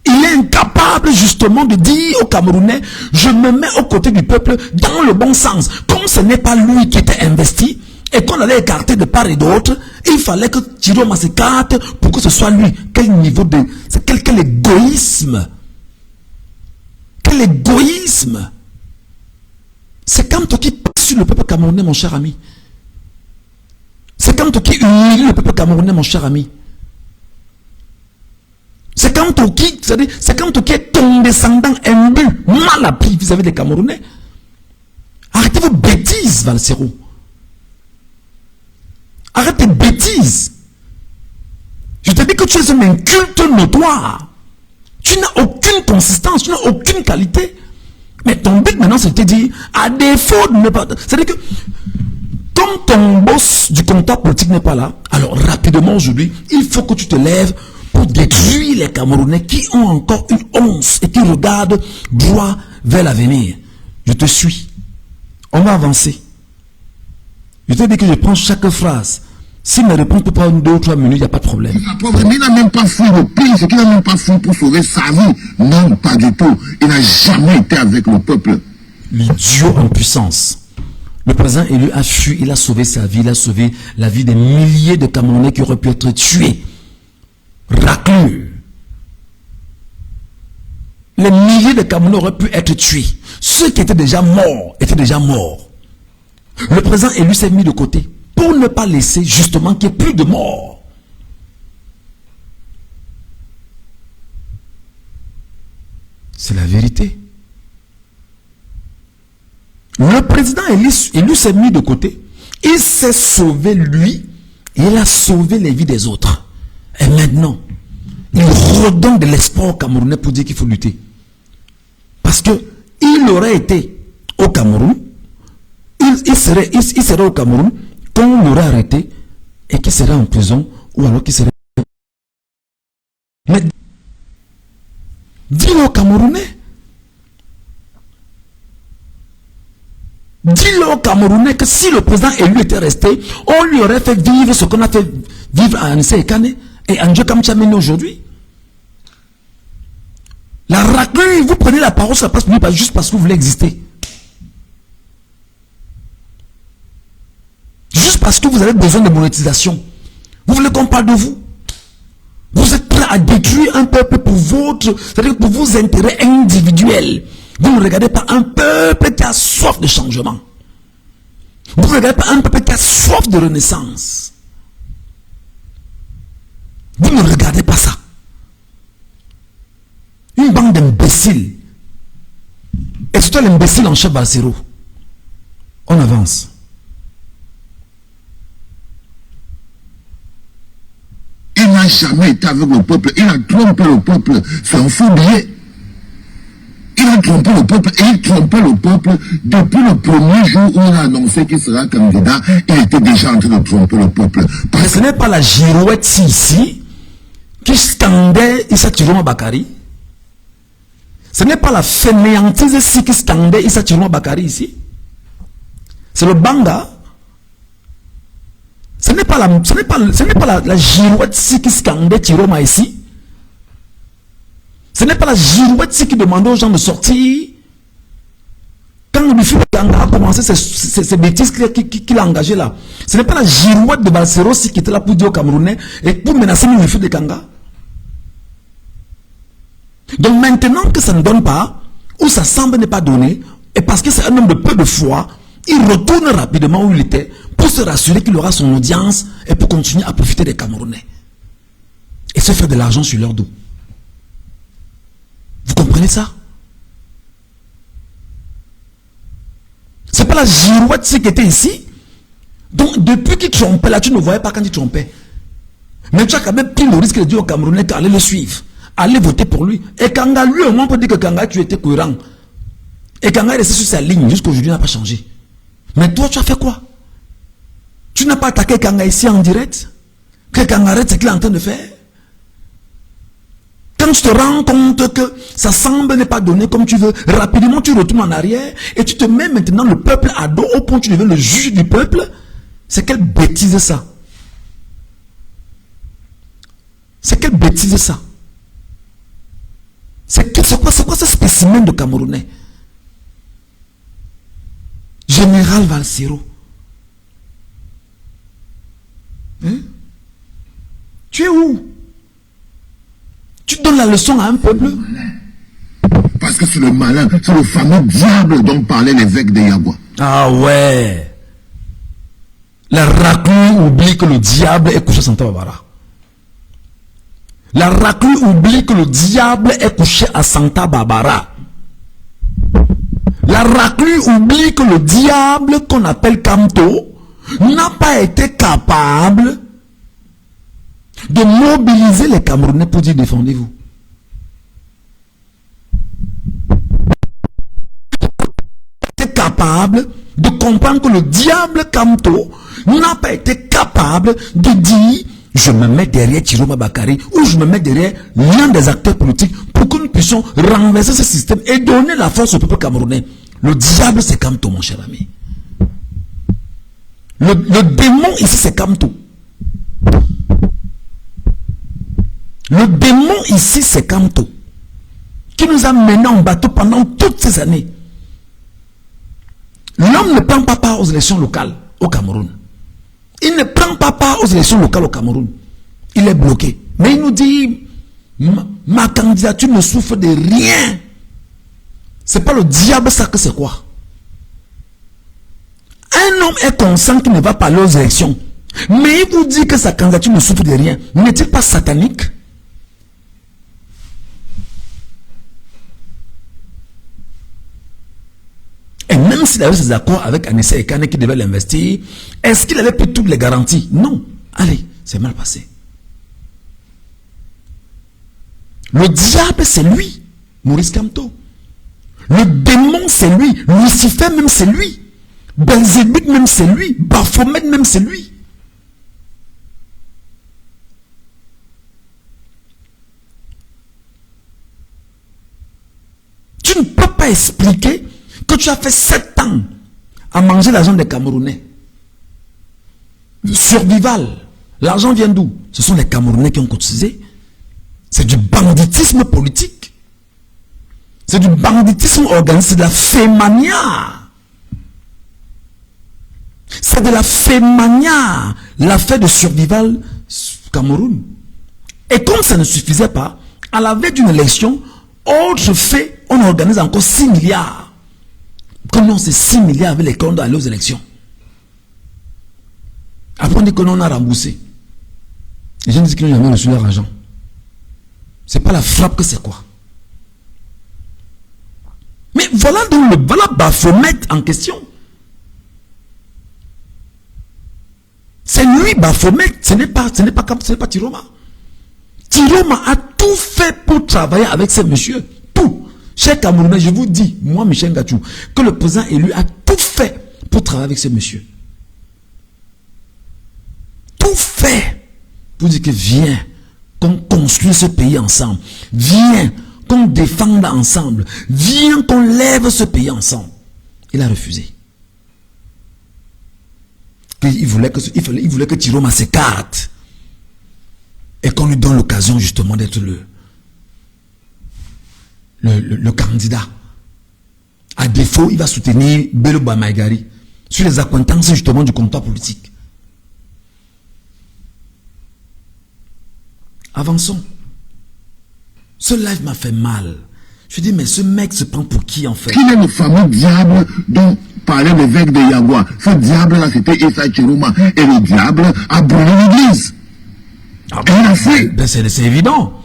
Speaker 1: Il est incapable justement de dire aux Camerounais, je me mets aux côtés du peuple dans le bon sens. Comme ce n'est pas lui qui était investi et qu'on allait écarter de part et d'autre, il fallait que Tiroma s'écarte pour que ce soit lui. Quel niveau de... Quel égoïsme! Quel égoïsme! C'est comme toi qui passe sur le peuple camerounais, mon cher ami. C'est comme toi qui humilie le peuple camerounais, mon cher ami. C'est comme toi qui, c'est comme toi qui est ton descendant imbu, mal appris vis-à-vis des Camerounais. Arrêtez vos bêtises, Valsero. Arrête tes bêtises. Je te dis que tu es un inculte notoire. Tu n'as aucune consistance, tu n'as aucune qualité. Mais ton but maintenant, c'est de te dire, à défaut de ne pas... C'est-à-dire que, comme ton boss du comptable politique n'est pas là, alors rapidement aujourd'hui, il faut que tu te lèves pour détruire les Camerounais qui ont encore une once et qui regardent droit vers l'avenir. Je te suis. On va avancer. Je te dis que je prends chaque phrase. S'il me répond que pendant 2 ou 3 minutes, il n'y a pas de problème.
Speaker 2: Il n'a même pas fui. Le pire, c'est qu'il n'a même pas fui pour sauver sa vie. Non, pas du tout. Il n'a jamais été avec le peuple.
Speaker 1: L'idiot en puissance. Le président élu a fui, il a sauvé sa vie, il a sauvé la vie des milliers de Camerounais qui auraient pu être tués. Raclure. Les milliers de Camerounais auraient pu être tués. Ceux qui étaient déjà morts étaient déjà morts. Le président élu s'est mis de côté pour ne pas laisser justement qu'il n'y ait plus de morts. C'est la vérité. Le président élu s'est mis de côté. Il s'est sauvé lui et il a sauvé les vies des autres. Et maintenant, il redonne de l'espoir aux Camerounais pour dire qu'il faut lutter. Parce que il aurait été au Cameroun, il serait au Cameroun, qu'on l'aurait arrêté et qu'il serait en prison ou alors qu'il serait... Mais dis-le aux Camerounais. Dis-le aux Camerounais que si le président élu était resté, on lui aurait fait vivre ce qu'on a fait vivre à Anissé Ekane et à Ndjo Kamchamene aujourd'hui. La raclure, vous prenez la parole sur la place publique juste parce que vous voulez exister. Juste parce que vous avez besoin de monétisation. Vous voulez qu'on parle de vous. Vous êtes prêt à détruire un peuple pour c'est-à-dire pour vos intérêts individuels. Vous ne regardez pas un peuple qui a soif de changement. Vous ne regardez pas un peuple qui a soif de renaissance. Vous ne regardez pas ça. Une bande d'imbéciles. Et c'est toi l'imbécile en chef Valsero. On avance.
Speaker 2: Il n'a jamais été avec le peuple. Il a trompé le peuple. C'est un faux billet. Il a trompé le peuple et il trompait le peuple depuis le premier jour où il a annoncé qu'il sera candidat. Il était déjà en train de tromper le peuple.
Speaker 1: Mais ce n'est pas la girouette ici qui scandait Issa Tiroma Bakari. Ce n'est pas la fainéantise ici qui scandait Issa Tiroma Bakari ici. C'est le banga. Ce n'est pas la girouette ici qui scandait Tiroma ici. Ce n'est pas la girouette qui demandait aux gens de sortir Quand Rufus Kanga a commencé ces bêtises qu'il a engagées là, ce n'est pas la girouette de Balseros qui était là pour dire aux Camerounais et pour menacer Rufus Kanga. Donc maintenant que ça ne donne pas, ou ça semble ne pas donner, et parce que c'est un homme de peu de foi, il retourne rapidement où il était pour se rassurer qu'il aura son audience et pour continuer à profiter des Camerounais. Et se faire de l'argent sur leur dos. Vous comprenez ça? C'est pas la girouette qui était ici. Donc depuis qu'il trompait là, tu ne voyais pas quand il trompait. Mais tu as quand même pris le risque de dire aux Camerounais qu'allez le suivre. Allez voter pour lui. Et Kanga, lui, au moins, on peut dire que Kanga, tu étais cohérent. Et Kanga est resté sur sa ligne, jusqu'aujourd'hui, n'a pas changé. Mais toi, tu as fait quoi? Tu n'as pas attaqué Kanga ici en direct? Que Kanga arrête ce qu'il est en train de faire? Quand tu te rends compte que ça semble ne pas donner comme tu veux, rapidement, tu retournes en arrière et tu te mets maintenant le peuple à dos au point où tu deviens le juge du peuple. C'est quelle bêtise ça? C'est quelle bêtise ça? C'est quoi ce spécimen de Camerounais? Général Valsero. Hein? Tu es où? Tu donnes la leçon à un peuple?
Speaker 2: Parce que c'est le malin, c'est le fameux diable dont parlaient l'évêque de Yagua.
Speaker 1: Ah ouais. La raclure oublie que le diable est couché à Santa Barbara. La raclure oublie que le diable est couché à Santa Barbara. La raclure oublie que le diable qu'on appelle Kamto n'a pas été capable de mobiliser les Camerounais pour dire défendez-vous. Était capable de comprendre que le diable Kamto n'a pas été capable de dire je me mets derrière Tiroma Bakari ou je me mets derrière l'un des acteurs politiques pour que nous puissions renverser ce système et donner la force au peuple camerounais. Le diable c'est Kamto, mon cher ami. Le démon ici c'est Kamto. Le démon ici c'est Kamto qui nous a menés en bateau pendant toutes ces années. L'homme ne prend pas part aux élections locales au Cameroun. Il ne prend pas part aux élections locales au Cameroun. Il est bloqué. Mais il nous dit, ma candidature ne souffre de rien. C'est pas le diable ça que c'est quoi? Un homme est conscient qu'il ne va pas aller aux élections. Mais il vous dit que sa candidature ne souffre de rien. N'est-il pas satanique? Et même s'il avait ses accords avec Anissa Ekane qui devait l'investir, est-ce qu'il avait pris toutes les garanties? Non. Allez, c'est mal passé. Le diable, c'est lui, Maurice Kamto. Le démon, c'est lui. Lucifer, même, c'est lui. Belzébuth, même, c'est lui. Baphomet, même, c'est lui. Tu ne peux pas expliquer que tu as fait 7 ans à manger l'argent des Camerounais. Survival. L'argent vient d'où? Ce sont les Camerounais qui ont cotisé. C'est du banditisme politique. C'est du banditisme organisé. C'est de la fémania. C'est de la fémania. L'affaire de Survival Cameroun. Et comme ça ne suffisait pas, à la veille d'une élection, autre fait, on organise encore 6 milliards. Comment c'est 6 milliards avec les comptes d'aller aux élections? Après on dit que l'on a remboursé. Les gens disent qu'ils n'ont jamais reçu leur argent. C'est pas la frappe que c'est quoi? Mais voilà donc voilà Baphomet en question. C'est lui Baphomet, ce n'est pas Tiroma. Tiroma a tout fait pour travailler avec ces messieurs. Tout. Cher Camerounais, je vous dis, moi Michel Ngachou, que le président élu a tout fait pour travailler avec ces messieurs. Tout fait pour dire que viens, qu'on construise ce pays ensemble. Viens, qu'on défende ensemble. Viens, qu'on lève ce pays ensemble. Il a refusé. Il voulait que Tiroma s'écarte et qu'on lui donne l'occasion justement d'être le candidat. À défaut, il va soutenir Bello Bamaigari sur les accointances justement du comptoir politique. Avançons. Ce live m'a fait mal. Je dis, mais ce mec se prend pour qui en fait?
Speaker 2: Qui est le fameux diable dont parlait l'évêque de Yagua? Ce diable-là, c'était Issa Chiroma. Et le diable a brûlé l'église.
Speaker 1: Ah
Speaker 2: et il a fait.
Speaker 1: Ben c'est évident.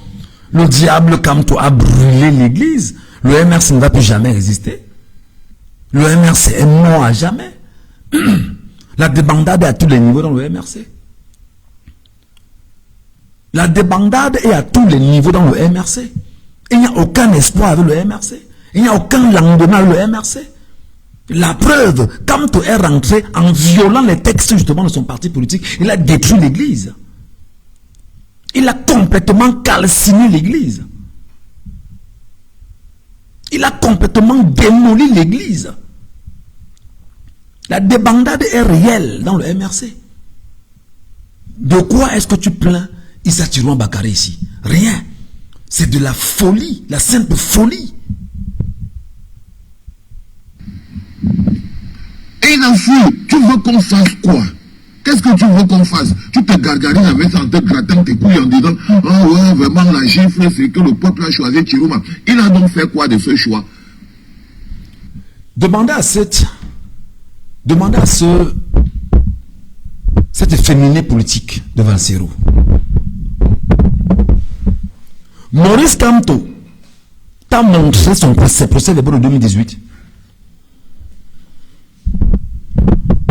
Speaker 1: Le diable, comme toi, a brûlé l'église. Le MRC ne va plus jamais résister. Le MRC est mort à jamais. La débandade est à tous les niveaux dans le MRC. La débandade est à tous les niveaux dans le MRC. Il n'y a aucun espoir avec le MRC. Il n'y a aucun lendemain avec le MRC. La preuve, Kamto est rentré en violant les textes justement de son parti politique. Il a détruit l'église. Il a complètement calciné l'église. Il a complètement démoli l'église. La débandade est réelle dans le MRC. De quoi est-ce que tu plains Issa Tirouan Bakary ici? Rien. C'est de la folie, la simple folie.
Speaker 2: Et il a fui. Tu veux qu'on fasse quoi? Qu'est-ce que tu veux qu'on fasse? Tu te gargarises avec ça en te grattant tes couilles en disant « Ah ouais, vraiment la gifle, c'est que le peuple a choisi Chiroma. » Il a donc fait quoi de ce choix?
Speaker 1: Demandez à cette efféminé politique de Valsero. Maurice Kamto t'a montré ses procès-verbaux de 2018.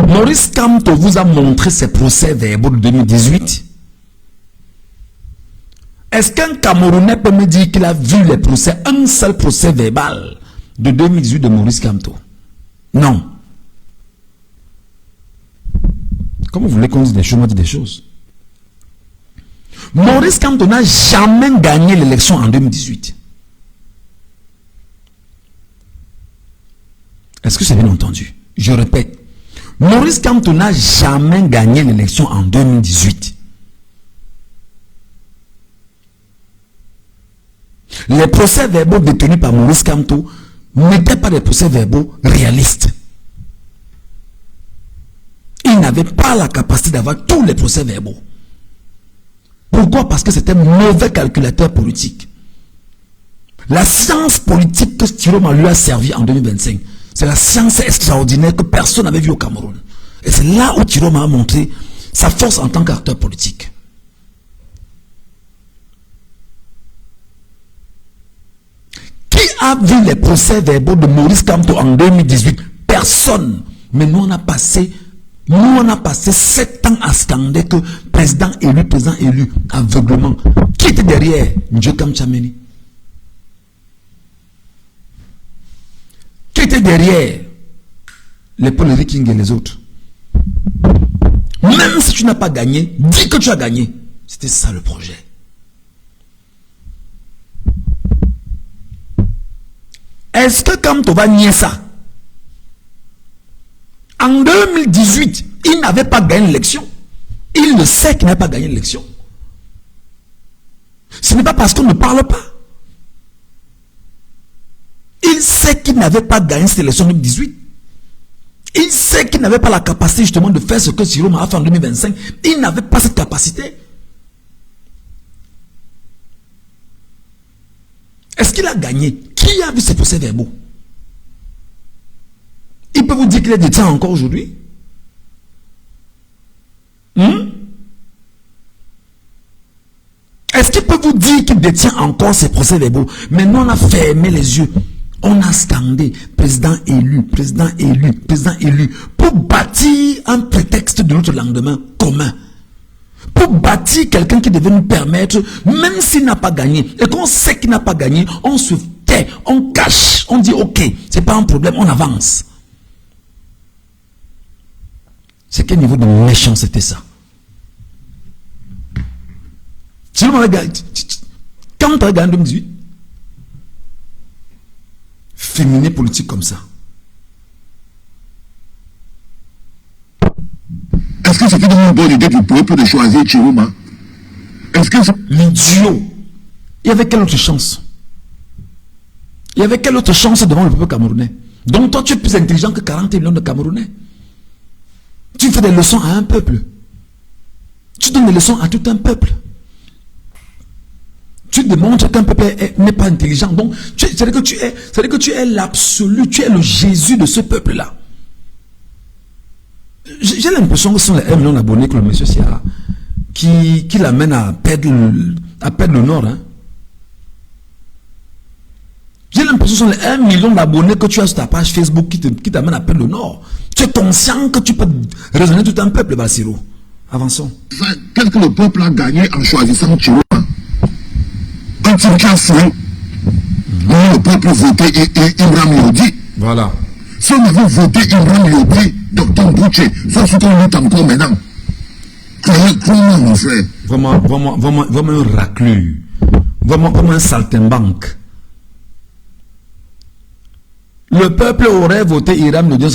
Speaker 1: Maurice Kamto vous a montré ses procès-verbaux de 2018. Est-ce qu'un Camerounais peut me dire qu'il a vu les procès, un seul procès verbal de 2018 de Maurice Kamto? Non. Comment vous voulez qu'on dise des choses, on dit des choses. Maurice Kamto n'a jamais gagné l'élection en 2018. Est-ce que c'est bien entendu? Je répète. Maurice Kamto n'a jamais gagné l'élection en 2018. Les procès-verbaux détenus par Maurice Kamto n'étaient pas des procès-verbaux réalistes. Il n'avait pas la capacité d'avoir tous les procès-verbaux. Pourquoi? Parce que c'était un mauvais calculateur politique. La science politique que Chiroma lui a servi en 2025, c'est la science extraordinaire que personne n'avait vue au Cameroun. Et c'est là où Chiroma a montré sa force en tant qu'acteur politique. Qui a vu les procès-verbaux de Maurice Kamto en 2018? Personne. Mais nous, on a passé 7 ans à scander que président élu, aveuglement. Qui était derrière Ndjokam Tchameni? Qui était derrière les Paul King et les autres? Même si tu n'as pas gagné, dis que tu as gagné. C'était ça le projet. Est-ce que Kamto va nier ça? En 2018, il n'avait pas gagné l'élection. Il le sait qu'il n'a pas gagné l'élection. Ce n'est pas parce qu'on ne parle pas. Il sait qu'il n'avait pas gagné cette élection en 2018. Il sait qu'il n'avait pas la capacité justement de faire ce que Chiroma a fait en 2025. Il n'avait pas cette capacité. Est-ce qu'il a gagné? Qui a vu ces procès-verbaux? Il peut vous dire qu'il est détenu encore aujourd'hui? Est-ce qu'il peut vous dire qu'il détient encore ses procès-verbaux? Mais nous, on a fermé les yeux. On a scandé président élu, président élu, président élu, pour bâtir un prétexte de notre lendemain commun. Pour bâtir quelqu'un qui devait nous permettre, même s'il n'a pas gagné, et qu'on sait qu'il n'a pas gagné, on se tait, on cache, on dit ok, c'est pas un problème, on avance. C'est quel niveau de méchanceté ça? Quand tu as gagné en 2018, féminin politique comme ça.
Speaker 2: Est-ce que c'était une bonne idée du peuple de choisir Chiroma? Est-ce que
Speaker 1: l'idiot, il y avait quelle autre chance? Il y avait quelle autre chance devant le peuple camerounais? Donc toi, tu es plus intelligent que 40 millions de Camerounais. Tu fais des leçons à un peuple. Tu donnes des leçons à tout un peuple. Tu démontres qu'un peuple n'est pas intelligent. Donc, c'est-à-dire que tu es l'absolu, tu es le Jésus de ce peuple-là. J'ai l'impression que ce sont les 1 million d'abonnés que le monsieur Sierra qui l'amène à perdre le nord. Hein. J'ai l'impression que ce sont les 1 million d'abonnés que tu as sur ta page Facebook qui t'amène à perdre le nord. Tu es conscient que tu peux raisonner tout un peuple, Bassirou. Avançons.
Speaker 2: Qu'est-ce que le peuple a gagné en choisissant Chiroma? Un type qui a fouillé. Le peuple votait Ibrahim Yodi.
Speaker 1: Voilà.
Speaker 2: Si on avait voté Ibrahim Yodi, Dr Boucher, c'est ce qu'on lutte encore maintenant. Croyez-moi, mon frère.
Speaker 1: Vraiment un raclure. Vraiment un saltimbanque. Le peuple aurait voté Iram Lodi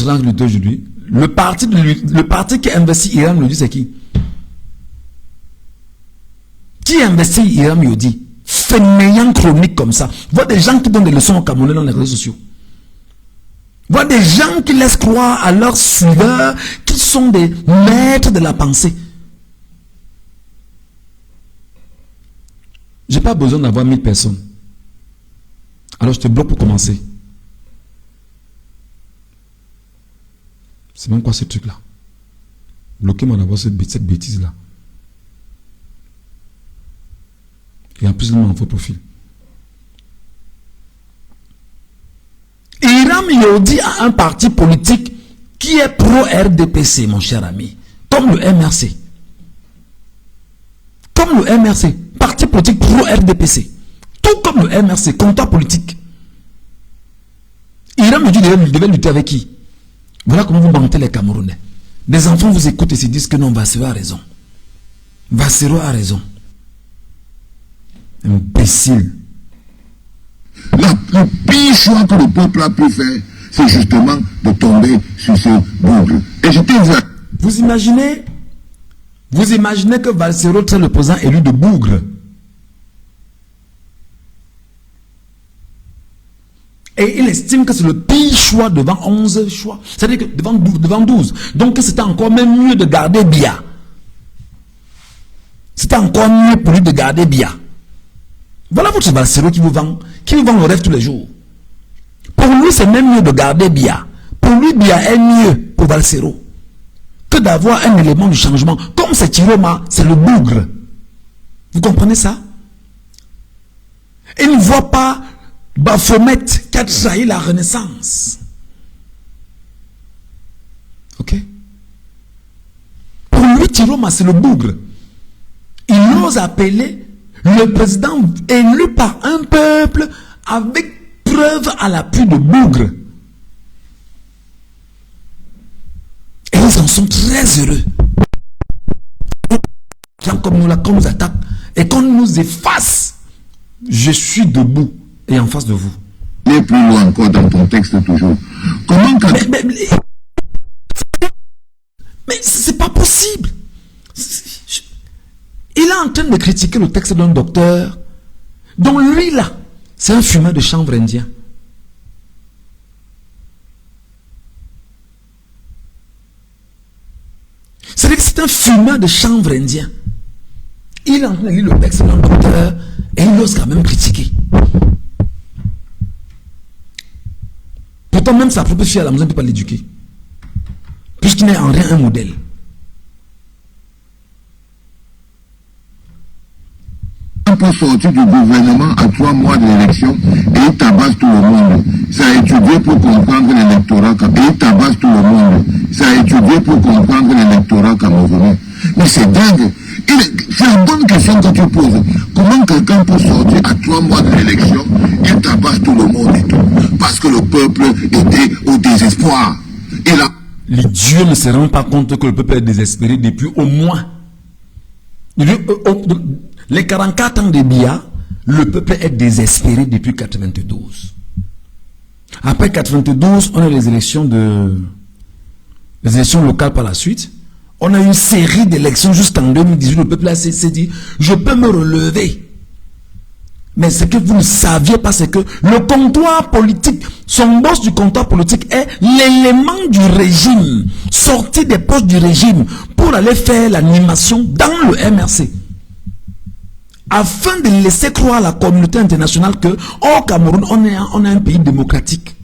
Speaker 1: aujourd'hui. Le parti qui investit Iram Lodi, c'est qui? Qui investit Iram Lodi? Fainéant chronique comme ça. Vois des gens qui donnent des leçons aux Camerounais dans les réseaux sociaux. Vois des gens qui laissent croire à leurs suiveurs qu'ils sont des maîtres de la pensée. J'ai pas besoin d'avoir 1000 personnes. Alors je te bloque pour commencer. C'est même quoi ce truc-là? Bloquez-moi d'avoir cette bêtise-là. Et en plus, il m'a un faux profil. Iram Yodi a un parti politique qui est pro-RDPC, mon cher ami. Comme le MRC. Comme le MRC. Parti politique pro-RDPC. Tout comme le MRC, comptoir politique. Iram Yodi devait lutter avec qui? Voilà comment vous mentez les Camerounais. Des enfants vous écoutent et se disent que non, Bassirou a raison. Bassirou a raison. Imbécile.
Speaker 2: Le pire choix que le peuple a pu faire, c'est justement de tomber sur ce bougre. Et je t'ai vu.
Speaker 1: Vous imaginez que Bassirou est le président élu de bougre. Et il estime que c'est le pire choix devant 11 choix. C'est-à-dire que devant 12. Donc c'était encore même mieux de garder Bia. C'était encore mieux pour lui de garder Bia. Voilà votre Bassirou qui vous vend le rêve tous les jours. Pour lui, c'est même mieux de garder Bia. Pour lui, Bia est mieux pour Bassirou que d'avoir un élément du changement. Comme c'est Chiroma, c'est le bougre. Vous comprenez ça? Il ne voit pas Baphomet qui a trahi la Renaissance. Ok? Pour lui, Chiroma, c'est le bougre. Il ose appeler le président élu par un peuple avec preuve à l'appui de bougre. Et ils en sont très heureux. Gens comme nous là, qu'on nous attaque et qu'on nous efface. Je suis debout et en face de vous.
Speaker 2: Et plus loin encore dans ton texte toujours. Comment
Speaker 1: mais c'est pas possible. Il est en train de critiquer le texte d'un docteur dont lui là, c'est un fumeur de chanvre indien. C'est-à-dire que c'est un fumeur de chanvre indien. Il est en train de lire le texte d'un docteur et il ose quand même critiquer. Pourtant même sa propre fille à la maison ne peut pas l'éduquer. Puisqu'il n'est en rien un modèle.
Speaker 2: Pour sortir du gouvernement à 3 mois de l'élection et il tabasse tout le monde. Ça a étudié pour comprendre l'électorat et il tabasse tout le monde. Ça a étudié pour comprendre l'électorat camerounais. Mais c'est dingue. C'est une bonne question que tu poses. Comment quelqu'un peut sortir à 3 mois de l'élection et il tabasse tout le monde et tout? Parce que le peuple était au désespoir. Et là,
Speaker 1: les dieux ne se rendent pas compte que le peuple est désespéré depuis au moins les 44 ans de Bia. Le peuple est désespéré depuis 92. Après 92, on a les élections locales par la suite. On a une série d'élections jusqu'en 2018. Le peuple s'est dit, je peux me relever. Mais ce que vous ne saviez pas, c'est que le comptoir politique, son boss du comptoir politique est l'élément du régime, sorti des poches du régime pour aller faire l'animation dans le MRC. Afin de laisser croire à la communauté internationale que au Cameroun, on est un pays démocratique.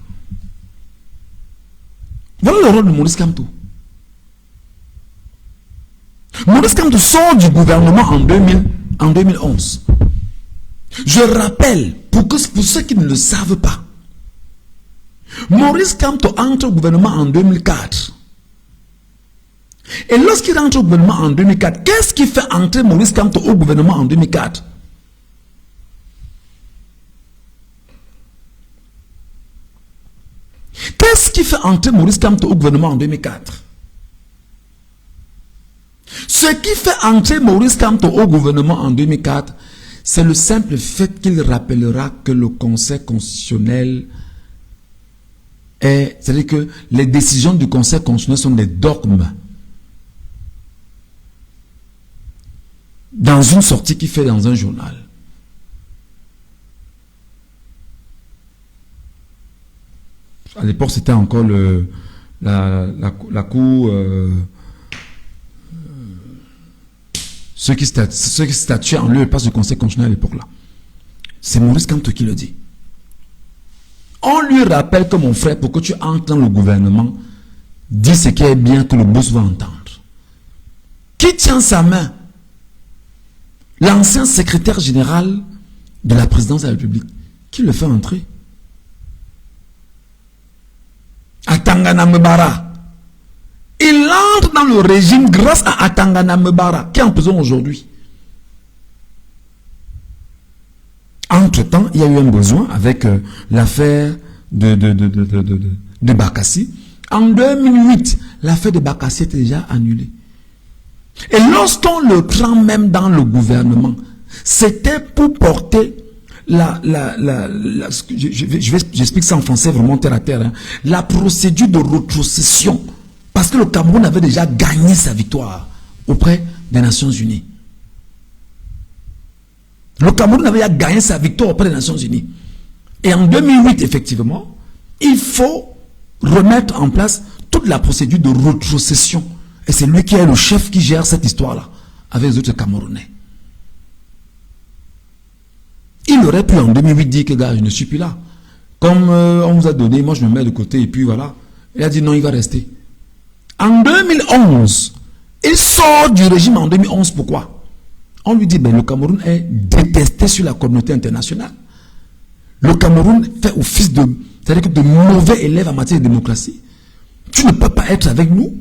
Speaker 1: Voilà le rôle de Maurice Kamto. Maurice Kamto sort du gouvernement en 2011. Je rappelle, pour ceux qui ne le savent pas, Maurice Kamto entre au gouvernement en 2004. Et lorsqu'il entre au gouvernement en 2004, qu'est-ce qui fait entrer Maurice Kamto au gouvernement en 2004? Qu'est-ce qui fait entrer Maurice Kamto au gouvernement en 2004? Ce qui fait entrer Maurice Kamto au gouvernement en 2004, c'est le simple fait qu'il rappellera que le Conseil constitutionnel est... C'est-à-dire que les décisions du Conseil constitutionnel sont des dogmes. Dans une sortie qu'il fait dans un journal. À l'époque, c'était encore la cour... ceux qui statuaient en lieu et place du Conseil constitutionnel à l'époque là. C'est Maurice Kamto qui le dit. On lui rappelle que mon frère, pour que tu entres dans le gouvernement, dis ce qui est bien que le boss va entendre. Qui tient sa main? L'ancien secrétaire général de la présidence de la République. Qui le fait entrer? Atangana Mbara. Il entre dans le régime grâce à Atangana Mbara, qui est en prison aujourd'hui. Entre-temps, il y a eu un besoin avec l'affaire de Bakassi. En 2008, l'affaire de Bakassi était déjà annulée. Et lorsqu'on le prend même dans le gouvernement, c'était pour porter j'explique ça en français vraiment terre à terre, hein, la procédure de rétrocession. Parce que le Cameroun avait déjà gagné sa victoire auprès des Nations Unies. Le Cameroun avait déjà gagné sa victoire auprès des Nations Unies. Et en 2008, effectivement, il faut remettre en place toute la procédure de rétrocession. Et c'est lui qui est le chef qui gère cette histoire-là, avec les autres Camerounais. Il aurait pu en 2008 dire que, gars, je ne suis plus là. Comme on vous a donné, moi je me mets de côté et puis voilà. Il a dit non, il va rester. En 2011, il sort du régime en 2011. Pourquoi? On lui dit, ben, le Cameroun est détesté sur la communauté internationale. Le Cameroun fait office c'est-à-dire que de mauvais élèves en matière de démocratie. Tu ne peux pas être avec nous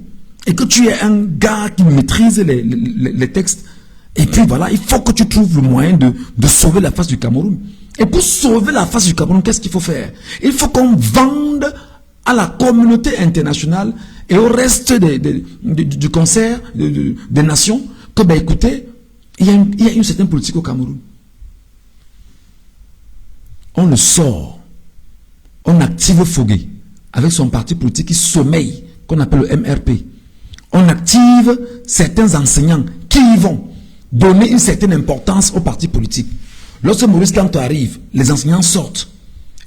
Speaker 1: et que tu es un gars qui maîtrise les textes. Et puis voilà, il faut que tu trouves le moyen de sauver la face du Cameroun. Et pour sauver la face du Cameroun, qu'est-ce qu'il faut faire? Il faut qu'on vende à la communauté internationale et au reste du concert des nations que, ben écoutez, il y a une certaine politique au Cameroun. On le sort, on active Fogué avec son parti politique qui sommeille, qu'on appelle le MRP. On active certains enseignants qui y vont donner une certaine importance au parti politique. Lorsque Maurice Kamto arrive, les enseignants sortent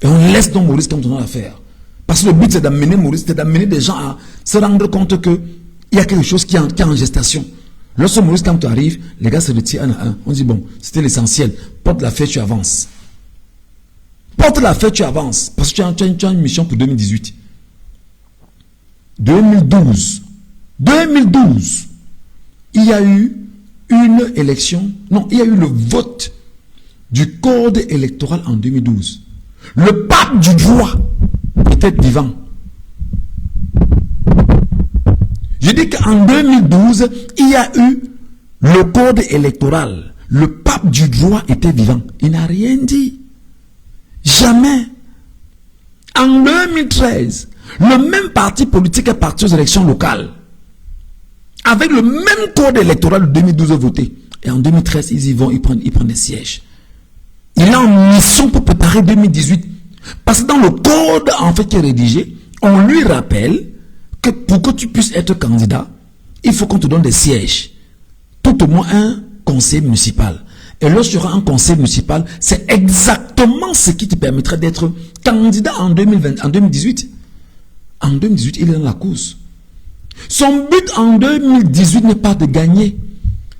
Speaker 1: et on laisse donc Maurice Kamto dans l'affaire. Parce que le but c'est d'amener des gens à se rendre compte qu'il y a quelque chose qui est en gestation. Lorsque Maurice Kamto arrive, les gars se retirent un à un. On dit bon, c'était l'essentiel. Porte la fête, tu avances. Porte la fête, tu avances. Parce que tu as une mission pour 2018. 2012, il y a eu une élection. Non, il y a eu le vote du code électoral en 2012. Le pape du droit était vivant. Je dis qu'en 2012, il y a eu le code électoral. Le pape du droit était vivant. Il n'a rien dit. Jamais. En 2013, le même parti politique est parti aux élections locales. Avec le même code électoral de 2012 voté. Et en 2013, ils y vont, ils prennent des sièges. Il est en mission pour préparer 2018. Parce que dans le code en fait qui est rédigé, on lui rappelle que pour que tu puisses être candidat, il faut qu'on te donne des sièges. Tout au moins un conseil municipal. Et lorsqu'il y aura un conseil municipal, c'est exactement ce qui te permettra d'être candidat en 2018. En 2018, il est dans la course. Son but en 2018 n'est pas de gagner,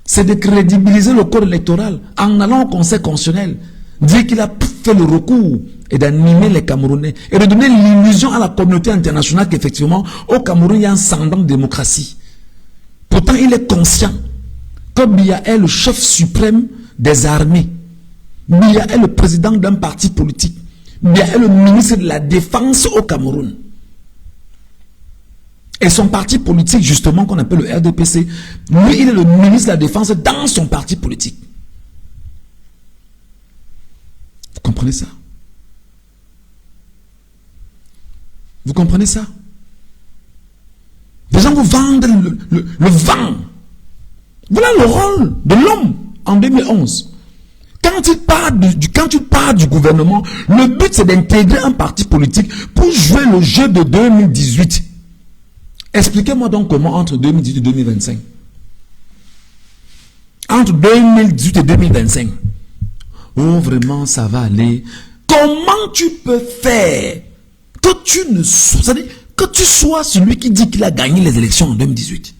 Speaker 1: c'est de crédibiliser le corps électoral en allant au conseil constitutionnel, dire qu'il a fait le recours et d'animer les Camerounais et de donner l'illusion à la communauté internationale qu'effectivement au Cameroun il y a un semblant de démocratie. Pourtant il est conscient que Biya est le chef suprême des armées, Biya est le président d'un parti politique, Biya est le ministre de la défense au Cameroun. Et son parti politique, justement, qu'on appelle le RDPC, lui, il est le ministre de la Défense dans son parti politique. Vous comprenez ça? Vous comprenez ça? Les gens vous vendent le vent. Voilà le rôle de l'homme en 2011. Quand il part du gouvernement, le but c'est d'intégrer un parti politique pour jouer le jeu de 2018. Expliquez-moi donc comment entre 2018 et 2025. Entre 2018 et 2025. Oh, vraiment, ça va aller. Comment tu peux faire que tu sois celui qui dit qu'il a gagné les élections en 2018?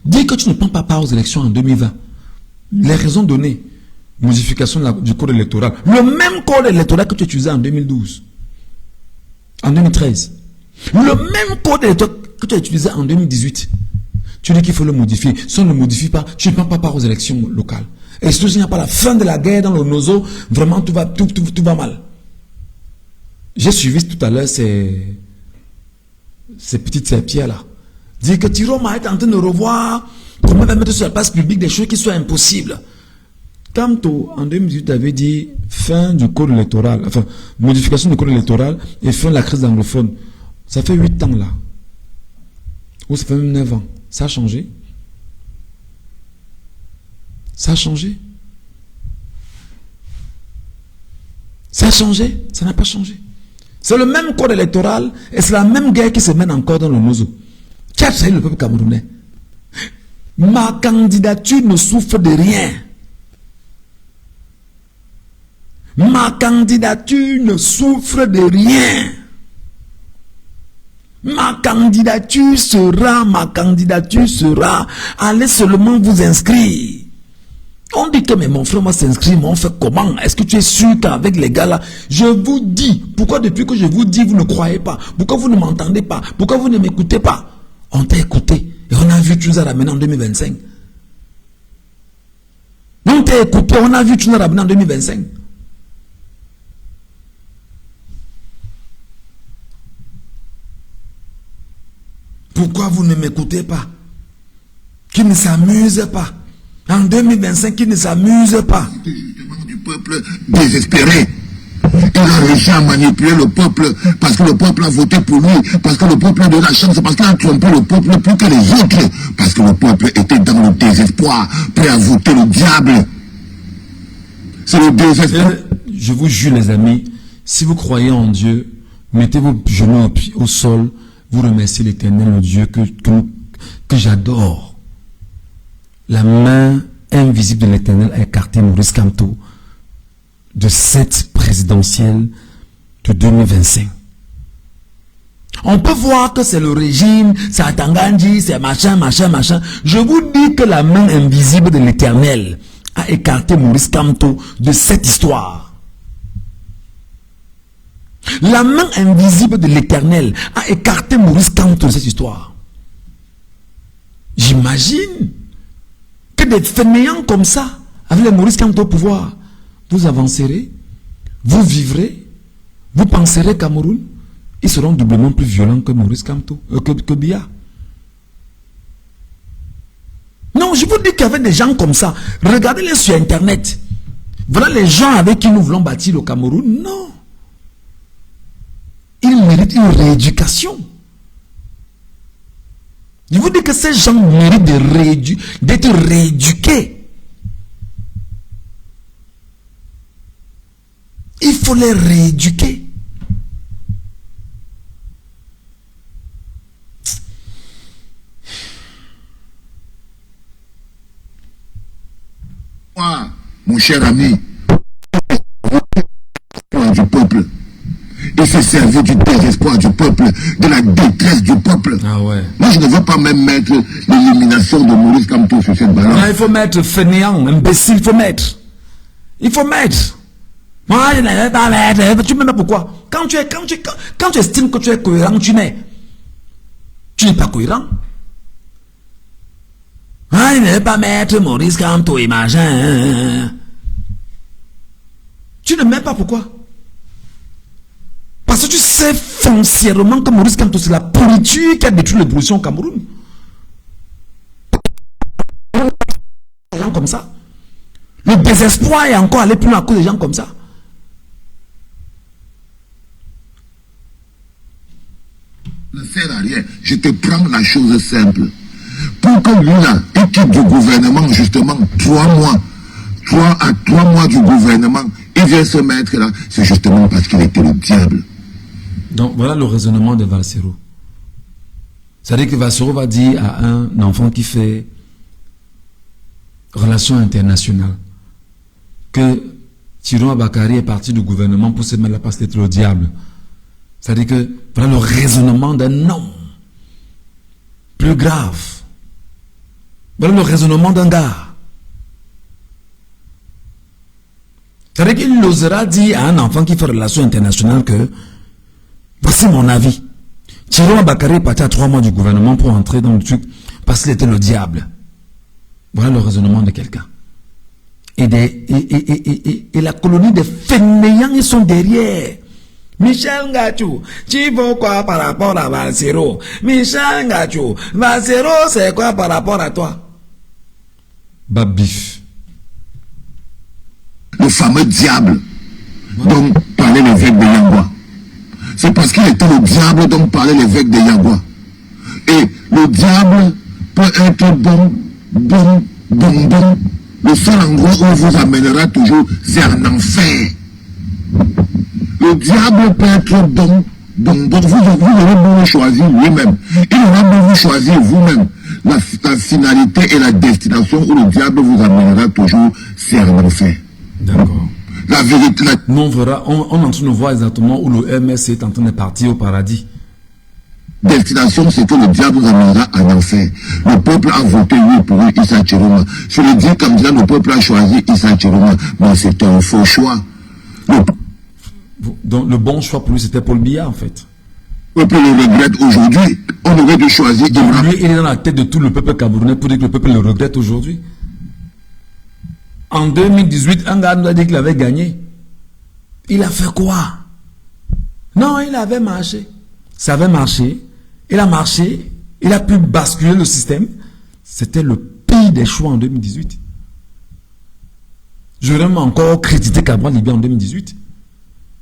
Speaker 1: Dis que tu ne prends pas part aux élections en 2020. Les raisons données. Modification du code électoral. Le même code électoral que tu utilisais en 2012. En 2013. Le même code électoral que tu as utilisé en 2018, tu dis qu'il faut le modifier. Si on ne le modifie pas, tu ne prends pas part aux élections locales. Et surtout, s'il n'y a pas la fin de la guerre dans le Nozo, vraiment tout va mal. J'ai suivi tout à l'heure ces petites serpillères-là. Dire que Tiroma est en train de revoir comment il va mettre sur la place publique des choses qui sont impossibles. Tantôt, en 2018, tu avais dit fin du code électoral, enfin, modification du code électoral et fin de la crise anglophone. Ça fait 8 ans là. Ou ça fait même 9 ans. Ça a changé? Ça a changé? Ça a changé? Ça n'a pas changé. C'est le même code électoral et c'est la même guerre qui se mène encore dans le Mozo. Qui a trahi le peuple camerounais? Ma candidature ne souffre de rien. Ma candidature ne souffre de rien. Ma candidature sera, allez seulement vous inscrire. On dit que mais mon frère moi s'inscrit, mais on fait comment? Est-ce que tu es sûr qu'avec les gars là, je vous dis, pourquoi depuis que je vous dis vous ne croyez pas? Pourquoi vous ne m'entendez pas? Pourquoi vous ne m'écoutez pas? On t'a écouté et on a vu que tu nous as ramené en 2025. On t'a écouté, on a vu que tu nous as ramené en 2025. Pourquoi vous ne m'écoutez pas? Qui ne s'amuse pas? En 2025, qui ne s'amuse pas?
Speaker 2: Du peuple désespéré. Il a réussi à manipuler le peuple parce que le peuple a voté pour lui, parce que le peuple a donné la chance, parce qu'il a trompé le peuple plus que les autres, parce que le peuple était dans le désespoir, prêt à voter le diable. C'est le désespoir.
Speaker 1: Je vous jure les amis, si vous croyez en Dieu, mettez vos genoux au sol, vous remerciez l'Éternel, le Dieu que j'adore. La main invisible de l'Éternel a écarté Maurice Kamto de cette présidentielle de 2025. On peut voir que c'est le régime, c'est Atangandji, c'est machin. Je vous dis que la main invisible de l'Éternel a écarté Maurice Kamto de cette histoire. La main invisible de l'Éternel a écarté Maurice Kamto de cette histoire. J'imagine que des fainéants comme ça, avec le Maurice Kamto au pouvoir, vous avancerez, vous vivrez, vous penserez Cameroun, ils seront doublement plus violents que Maurice Kamto, que Biya. Non, je vous dis qu'avec des gens comme ça, regardez-les sur Internet. Voilà les gens avec qui nous voulons bâtir le Cameroun. Non. Ils méritent une rééducation. Je vous dis que ces gens méritent d'être rééduqués. Il faut les rééduquer.
Speaker 2: mon cher ami, du peuple. Il s'est servi du désespoir du peuple, de la détresse du peuple.
Speaker 1: Ah ouais.
Speaker 2: Moi, je ne veux pas même mettre l'élimination de Maurice Kamto sur cette balance.
Speaker 1: Non, il faut mettre fainéant, imbécile, il faut mettre. Il faut mettre. Moi, je ne vais pas mettre. Tu me mets pourquoi? Quand tu estimes que tu es cohérent, tu mets. Tu n'es pas cohérent. Ah, je ne vais pas mettre Maurice Kamto et machin. Tu ne mets pas pourquoi? Parce que tu sais foncièrement que Maurice Kamto, c'est la pourriture qui a détruit l'évolution au Cameroun. Des gens comme ça. Le désespoir est encore allé plus loin à cause des gens comme ça.
Speaker 2: Ne sert à rien. Je te prends la chose simple. Pour que lui, là, équipe du gouvernement, justement, 3 mois, 3 à 3 mois du gouvernement, il vient se mettre là, c'est justement parce qu'il était le diable.
Speaker 1: Donc voilà le raisonnement de Valsero. C'est-à-dire que Valsero va dire à un enfant qui fait relations internationales que Thierry Bakary est parti du gouvernement pour se mettre là parce d'être le diable. C'est-à-dire que voilà le raisonnement d'un homme plus grave. Voilà le raisonnement d'un gars. C'est-à-dire qu'il osera dire à un enfant qui fait relations internationales que voici mon avis. Thierry Bakary est parti à 3 mois du gouvernement pour entrer dans le truc parce qu'il était le diable. Voilà le raisonnement de quelqu'un. Et la colonie des fainéants, ils sont derrière. Michel Ngachou, tu veux quoi par rapport à Valsero? Michel Ngachou, Valsero, c'est quoi par rapport à toi? Babif.
Speaker 2: Le fameux diable dont parlait l'évêque de Yangwa. C'est parce qu'il était le diable dont parlait l'évêque de Yangwa. Et le diable peut être bon. Le seul endroit où il vous amènera toujours, c'est en enfer. Le diable peut être bon. Vous aurez beau le choisir lui-même. Il aura beau vous choisir vous-même. La finalité et la destination où le diable vous amènera toujours, c'est en enfer.
Speaker 1: D'accord.
Speaker 2: La vérité.
Speaker 1: Nous, on est en train de voir exactement où le MS est en train de partir au paradis.
Speaker 2: Destination, c'est que le diable vous amènera en enfer. Le peuple a voté oui pour Issa Chiroma. Je le dis comme ça, le peuple a choisi Issa Chiroma. Mais c'était un faux choix.
Speaker 1: Donc le bon choix pour lui, c'était Paul Biya, en fait.
Speaker 2: Le peuple le regrette aujourd'hui. On aurait dû choisir Ibrahim.
Speaker 1: Lui, il est dans la tête de tout le peuple camerounais pour dire que le peuple le regrette aujourd'hui. En 2018, un gars nous a dit qu'il avait gagné. Il a fait quoi? Non, il avait marché. Ça avait marché. Il a marché. Il a pu basculer le système. C'était le pire des choix en 2018. J'aurais même encore critiqué Cabral Libya en 2018.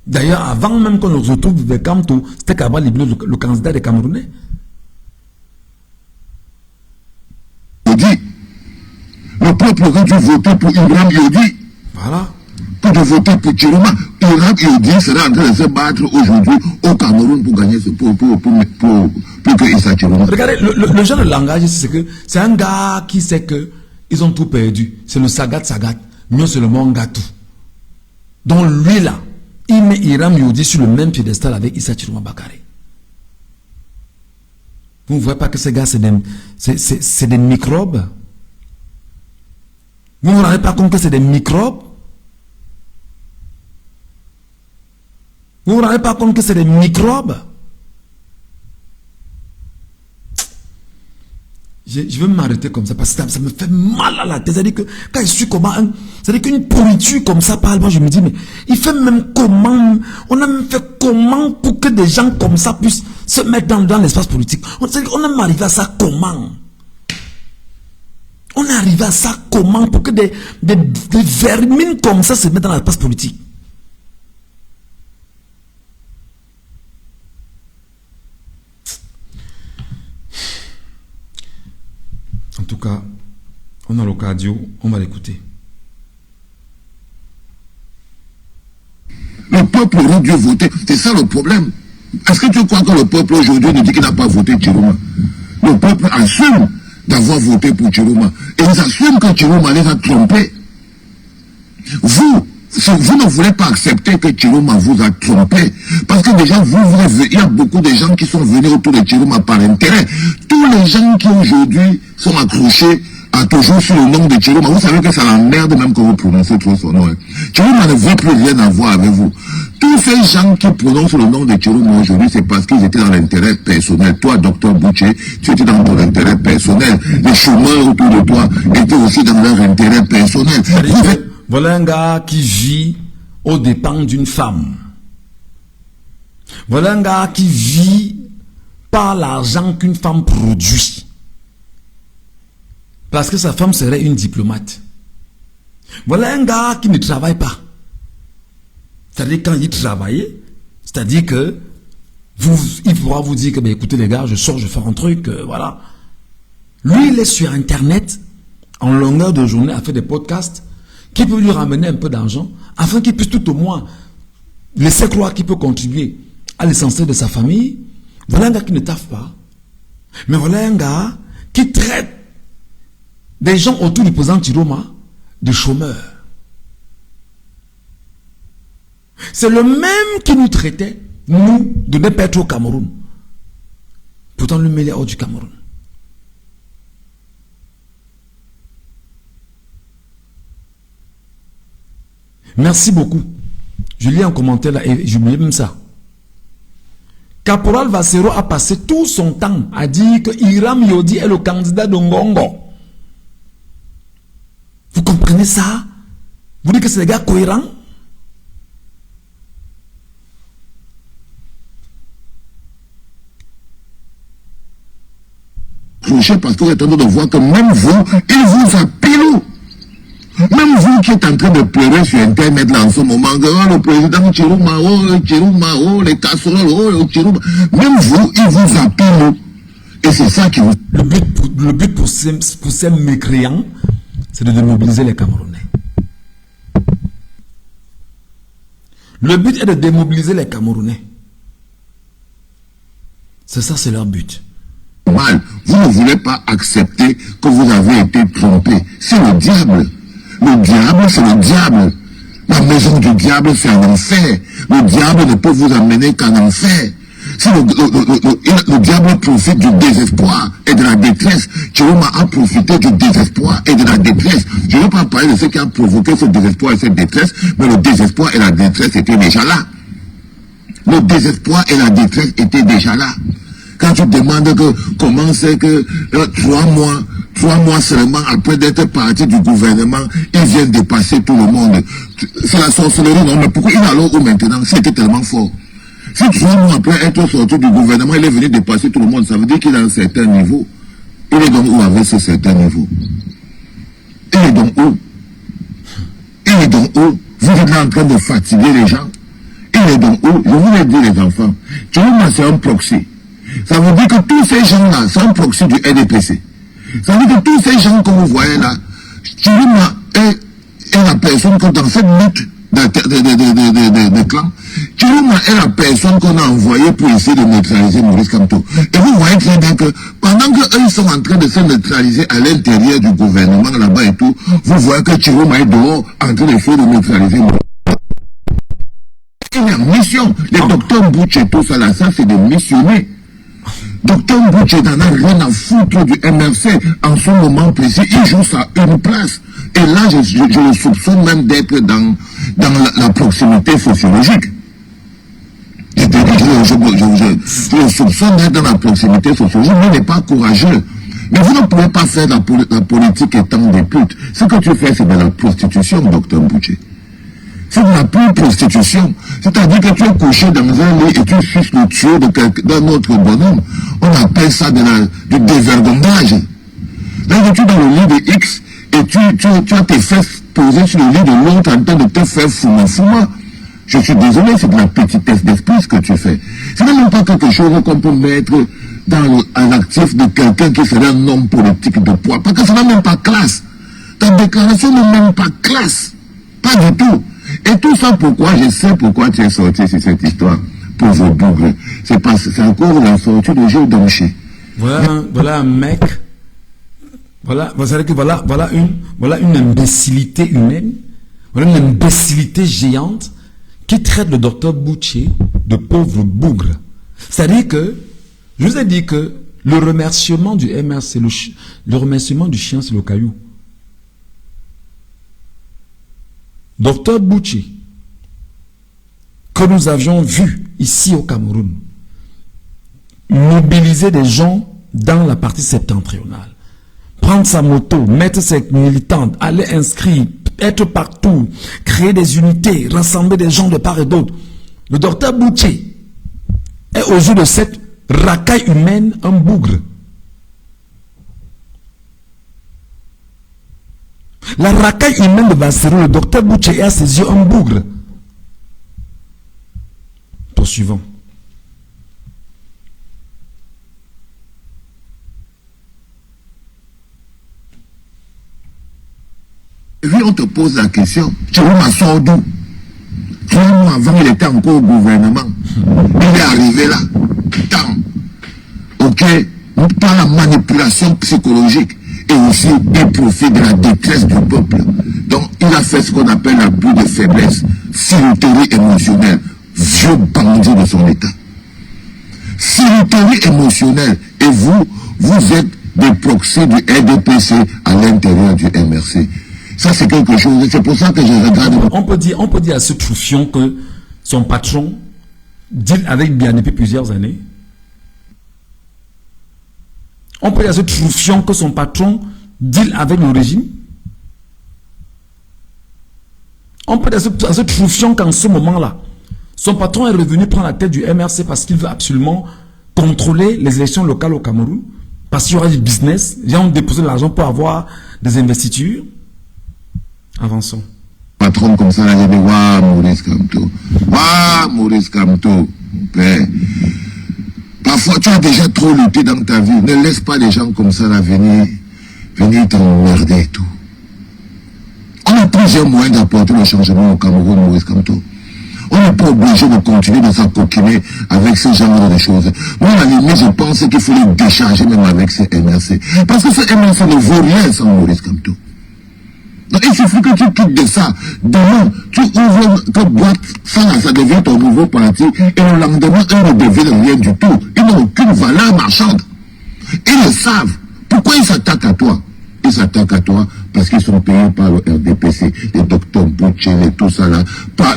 Speaker 1: D'ailleurs, avant même qu'on nous retrouve vers Kamto, c'était Cabral Libya le candidat des Camerounais.
Speaker 2: Le peuple aurait dû voter pour Ibrahim Yodi.
Speaker 1: Voilà.
Speaker 2: Que de voter pour Chiroma. Ibrahim Yodi sera en train de se battre aujourd'hui au Cameroun pour gagner ce pour que Issa Chiroma.
Speaker 1: Regardez, le genre de langage, c'est que c'est un gars qui sait que ils ont tout perdu. C'est le Sagat. Mieux c'est le Mongatou. Donc lui là, il met Ibrahim Yodi sur le même piédestal avec Issa Chiroma Bakary. Vous ne voyez pas que ces gars, c'est des microbes? Vous ne vous rendez pas compte que c'est des microbes? Vous ne vous rendez pas compte que c'est des microbes? Je veux m'arrêter comme ça parce que ça me fait mal à la tête. C'est-à-dire que quand je suis comment, c'est-à-dire qu'une pourriture comme ça parle, moi je me dis, mais il fait même comment, on a même fait comment pour que des gens comme ça puissent se mettre dans l'espace politique. On est même arrivé à ça comment? On est arrivé à ça comment pour que des vermines comme ça se mettent dans l'espace politique? En tout cas, on a l'occasion, on va l'écouter.
Speaker 2: Le peuple aurait dû voter. C'est ça le problème. Est-ce que tu crois que le peuple aujourd'hui nous dit qu'il n'a pas voté Chiroma? Le peuple assume d'avoir voté pour Chiroma. Et ils assument que Chiroma les a trompés. vous ne voulez pas accepter que Chiroma vous a trompé. Parce que déjà, il y a beaucoup de gens qui sont venus autour de Chiroma par intérêt. Tous les gens qui aujourd'hui sont accrochés à toujours sur le nom de Chiroma, vous savez que ça l'emmerde même quand vous prononcez trop son nom. Hein. Chiroma ne veut plus rien avoir avec vous. Tous ces gens qui prononcent le nom de Chiroma aujourd'hui, c'est parce qu'ils étaient dans l'intérêt personnel. Toi, Docteur Boucher, tu étais dans ton intérêt personnel. Les chômeurs autour de toi étaient aussi dans leur intérêt personnel.
Speaker 1: Voilà un gars qui vit aux dépens d'une femme. Voilà un gars qui vit par l'argent qu'une femme produit. Parce que sa femme serait une diplomate. Voilà un gars qui ne travaille pas. C'est-à-dire quand il travaillait, c'est-à-dire que il pourra vous dire que ben, écoutez les gars, je sors, je fais un truc, voilà. Lui, il est sur Internet en longueur de journée à faire des podcasts qui peuvent lui ramener un peu d'argent afin qu'il puisse tout au moins laisser croire qu'il peut contribuer à l'essentiel de sa famille. Voilà un gars qui ne taffe pas. Mais voilà un gars qui traite des gens autour du président Chiroma de chômeurs. C'est le même qui nous traitait, nous, de ne pas être au Cameroun. Pourtant, le mêlé hors du Cameroun. Merci beaucoup. Je lis un commentaire là et j'oublie même ça. Caporal Vassero a passé tout son temps à dire que Hiram Yodi est le candidat de Ngongo. Vous comprenez ça? Vous dites que c'est des gars cohérents?
Speaker 2: Parce que vous êtes en train de voir que même vous, il vous a pilou. Même vous qui êtes en train de pleurer sur Internet là en ce moment, oh, le président Chiroma, les casseroles, oh, Chiroma. Même vous, il vous a pilou. Et c'est ça qui vous...
Speaker 1: Le but pour ces mécréants, c'est de démobiliser les Camerounais. Le but est de démobiliser les Camerounais. C'est ça, c'est leur but.
Speaker 2: Mal. Vous ne voulez pas accepter que vous avez été trompé. C'est le diable. Le diable, c'est le diable. La maison du diable, c'est un enfer. Le diable ne peut vous amener qu'en enfer. Si le diable profite du désespoir et de la détresse, Chiroma a profité du désespoir et de la détresse. Je ne veux pas parler de ce qui a provoqué ce désespoir et cette détresse, mais le désespoir et la détresse étaient déjà là. Le désespoir et la détresse étaient déjà là. Quand tu demandes comment c'est que 3 mois seulement après d'être parti du gouvernement, ils viennent dépasser tout le monde. C'est la sorcellerie, non? Mais pourquoi il est alors où maintenant? C'était tellement fort. Si 3 mois après être sorti du gouvernement, il est venu dépasser tout le monde, ça veut dire qu'il a un certain niveau. Il est donc où avec ce certain niveau? Il est donc où? Il est donc où? Vous êtes là en train de fatiguer les gens. Il est donc où? Je vous l'ai dit les enfants. Chiroma, c'est un proxy. Ça veut dire que tous ces gens-là, c'est un proxy du RDPC. Ça veut dire que tous ces gens que vous voyez là, Chiroma est la personne que dans cette lutte de clans, Chiroma est la personne qu'on a envoyée pour essayer de neutraliser Maurice Kamto. Et vous voyez très bien que pendant qu'eux ils sont en train de se neutraliser à l'intérieur du gouvernement là-bas et tout, vous voyez que Chiroma est dehors en train d'essayer de neutraliser Maurice. Il y a une mission. Les docteurs Butch et tout ça là, ça c'est des missionnés. Docteur Butch n'en a rien à foutre du MRC en ce moment précis. Il joue ça une place. Et là, je le soupçonne même d'être dans la proximité sociologique. Je te dis, je le soupçonne d'être dans la proximité sociologique, mais il n'est pas courageux. Mais vous ne pouvez pas faire la politique étant des putes. Ce que tu fais, c'est de la prostitution, docteur Butch. C'est de la pure prostitution. C'est-à-dire que tu es couché dans un lit et tu suces le tuyau d'un autre bonhomme. On appelle ça du dévergondage. Là, tu es dans le lit de X et tu as tes fesses posées sur le lit de l'autre en train de te faire fuma. Je suis désolé, c'est de la petitesse d'esprit ce que tu fais. C'est même pas quelque chose qu'on peut mettre dans l'actif de quelqu'un qui serait un homme politique de poids. Parce que ça n'a même pas classe. Ta déclaration n'est même pas classe. Pas du tout. Et tout ça, pourquoi? Je sais pourquoi tu es sorti sur cette histoire. Pauvre bougre. C'est encore la sortie de Joe Damché.
Speaker 1: Voilà un mec. Voilà une imbécilité humaine. Voilà une imbécilité géante qui traite le docteur Boucher de pauvre bougre. C'est-à-dire que, je vous ai dit que le remerciement du MRC, le remerciement du chien, c'est le caillou. Docteur Boucher, que nous avions vu ici au Cameroun, mobiliser des gens dans la partie septentrionale, prendre sa moto, mettre ses militants, aller inscrire, être partout, créer des unités, rassembler des gens de part et d'autre. Le docteur Boucher est au jour de cette racaille humaine un bougre. La racaille humaine de Bassero, le docteur Boucher est à ses yeux un bougre. Poursuivons.
Speaker 2: Et puis on te pose la question, tu m'assois d'où? 3 mois avant, il était encore au gouvernement. Il est arrivé là. Tant. Ok? Par la manipulation psychologique. Et aussi, il profite de la détresse du peuple. Donc, il a fait ce qu'on appelle l'abus de faiblesse, filouterie émotionnelle, vieux bandit de son état. Filouterie émotionnelle. Et vous êtes des proxys du RDPC à l'intérieur du MRC. Ça, c'est quelque chose. C'est pour ça que je regarde.
Speaker 1: On peut dire à ce Troufion que son patron deal avec Biya depuis plusieurs années. On peut dire à ce Troufion que son patron deal avec le régime. On peut dire à ce Troufion qu'en ce moment-là, son patron est revenu prendre la tête du MRC parce qu'il veut absolument contrôler les élections locales au Cameroun. Parce qu'il y aura du business. Les gens ont déposé de l'argent pour avoir des investitures. Avançons.
Speaker 2: Patron comme ça, là, il y a des Maurice Kamto. Maurice Kamto. Parfois, tu as déjà trop lutté dans ta vie. Ne laisse pas les gens comme ça là venir t'emmerder et tout. On a plusieurs moyens d'apporter le changement au Cameroun, Maurice Kamto. On n'est pas obligé de continuer de s'acoquiner avec ce genre de choses. Moi, à la limite, je pense qu'il faut les décharger même avec ces MRC. Parce que ce MRC ne vaut rien sans Maurice Kamto. Donc, il suffit que tu quittes de ça. Demain, tu ouvres ta boîte, ça devient ton nouveau parti, et le lendemain, ils ne deviennent rien du tout. Ils n'ont aucune valeur marchande. Ils le savent. Pourquoi ils s'attaquent à toi? Ils s'attaquent à toi parce qu'ils sont payés par le RDPC, les docteurs Boucher et tout ça là,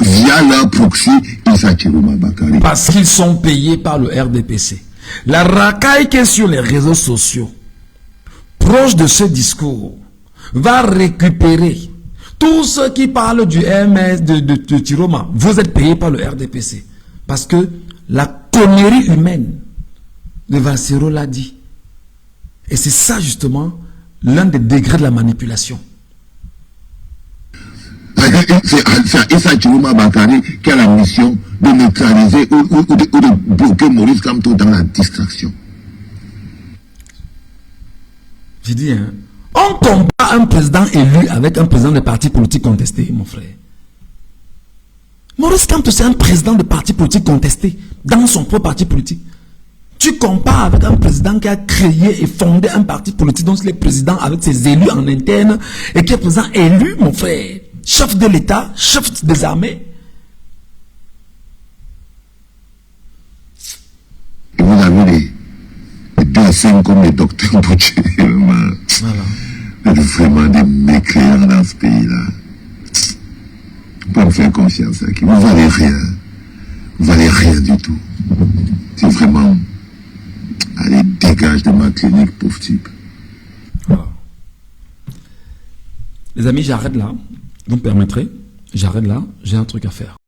Speaker 2: via leur proxy, Issa Chiluma Bakary.
Speaker 1: Parce qu'ils sont payés par le RDPC. La racaille qui est sur les réseaux sociaux, proche de ce discours, va récupérer tous ceux qui parlent du MS de Tiroma. Vous êtes payés par le RDPC. Parce que la connerie humaine de Bassero l'a dit. Et c'est ça justement l'un des degrés de la manipulation.
Speaker 2: C'est Issa Chiluma Bakary qui a la mission de neutraliser ou de bloquer Maurice Kamto dans la distraction.
Speaker 1: J'ai dit, hein, on compare un président élu avec un président de parti politique contesté, mon frère. Maurice Kamto, c'est un président de parti politique contesté dans son propre parti politique. Tu compares avec un président qui a créé et fondé un parti politique, donc il est président avec ses élus en interne et qui est président élu, mon frère. Chef de l'État, chef des armées.
Speaker 2: Et vous avez les personnes comme les docteurs Boucher. Voilà. Vraiment des mécréants dans ce pays-là. On peut me faire confiance à qui. Vous valez rien. Vous valez rien du tout. C'est vraiment... Allez, dégage de ma clinique, pauvre type.
Speaker 1: Voilà. Les amis, j'arrête là. Vous me permettrez? J'arrête là. J'ai un truc à faire.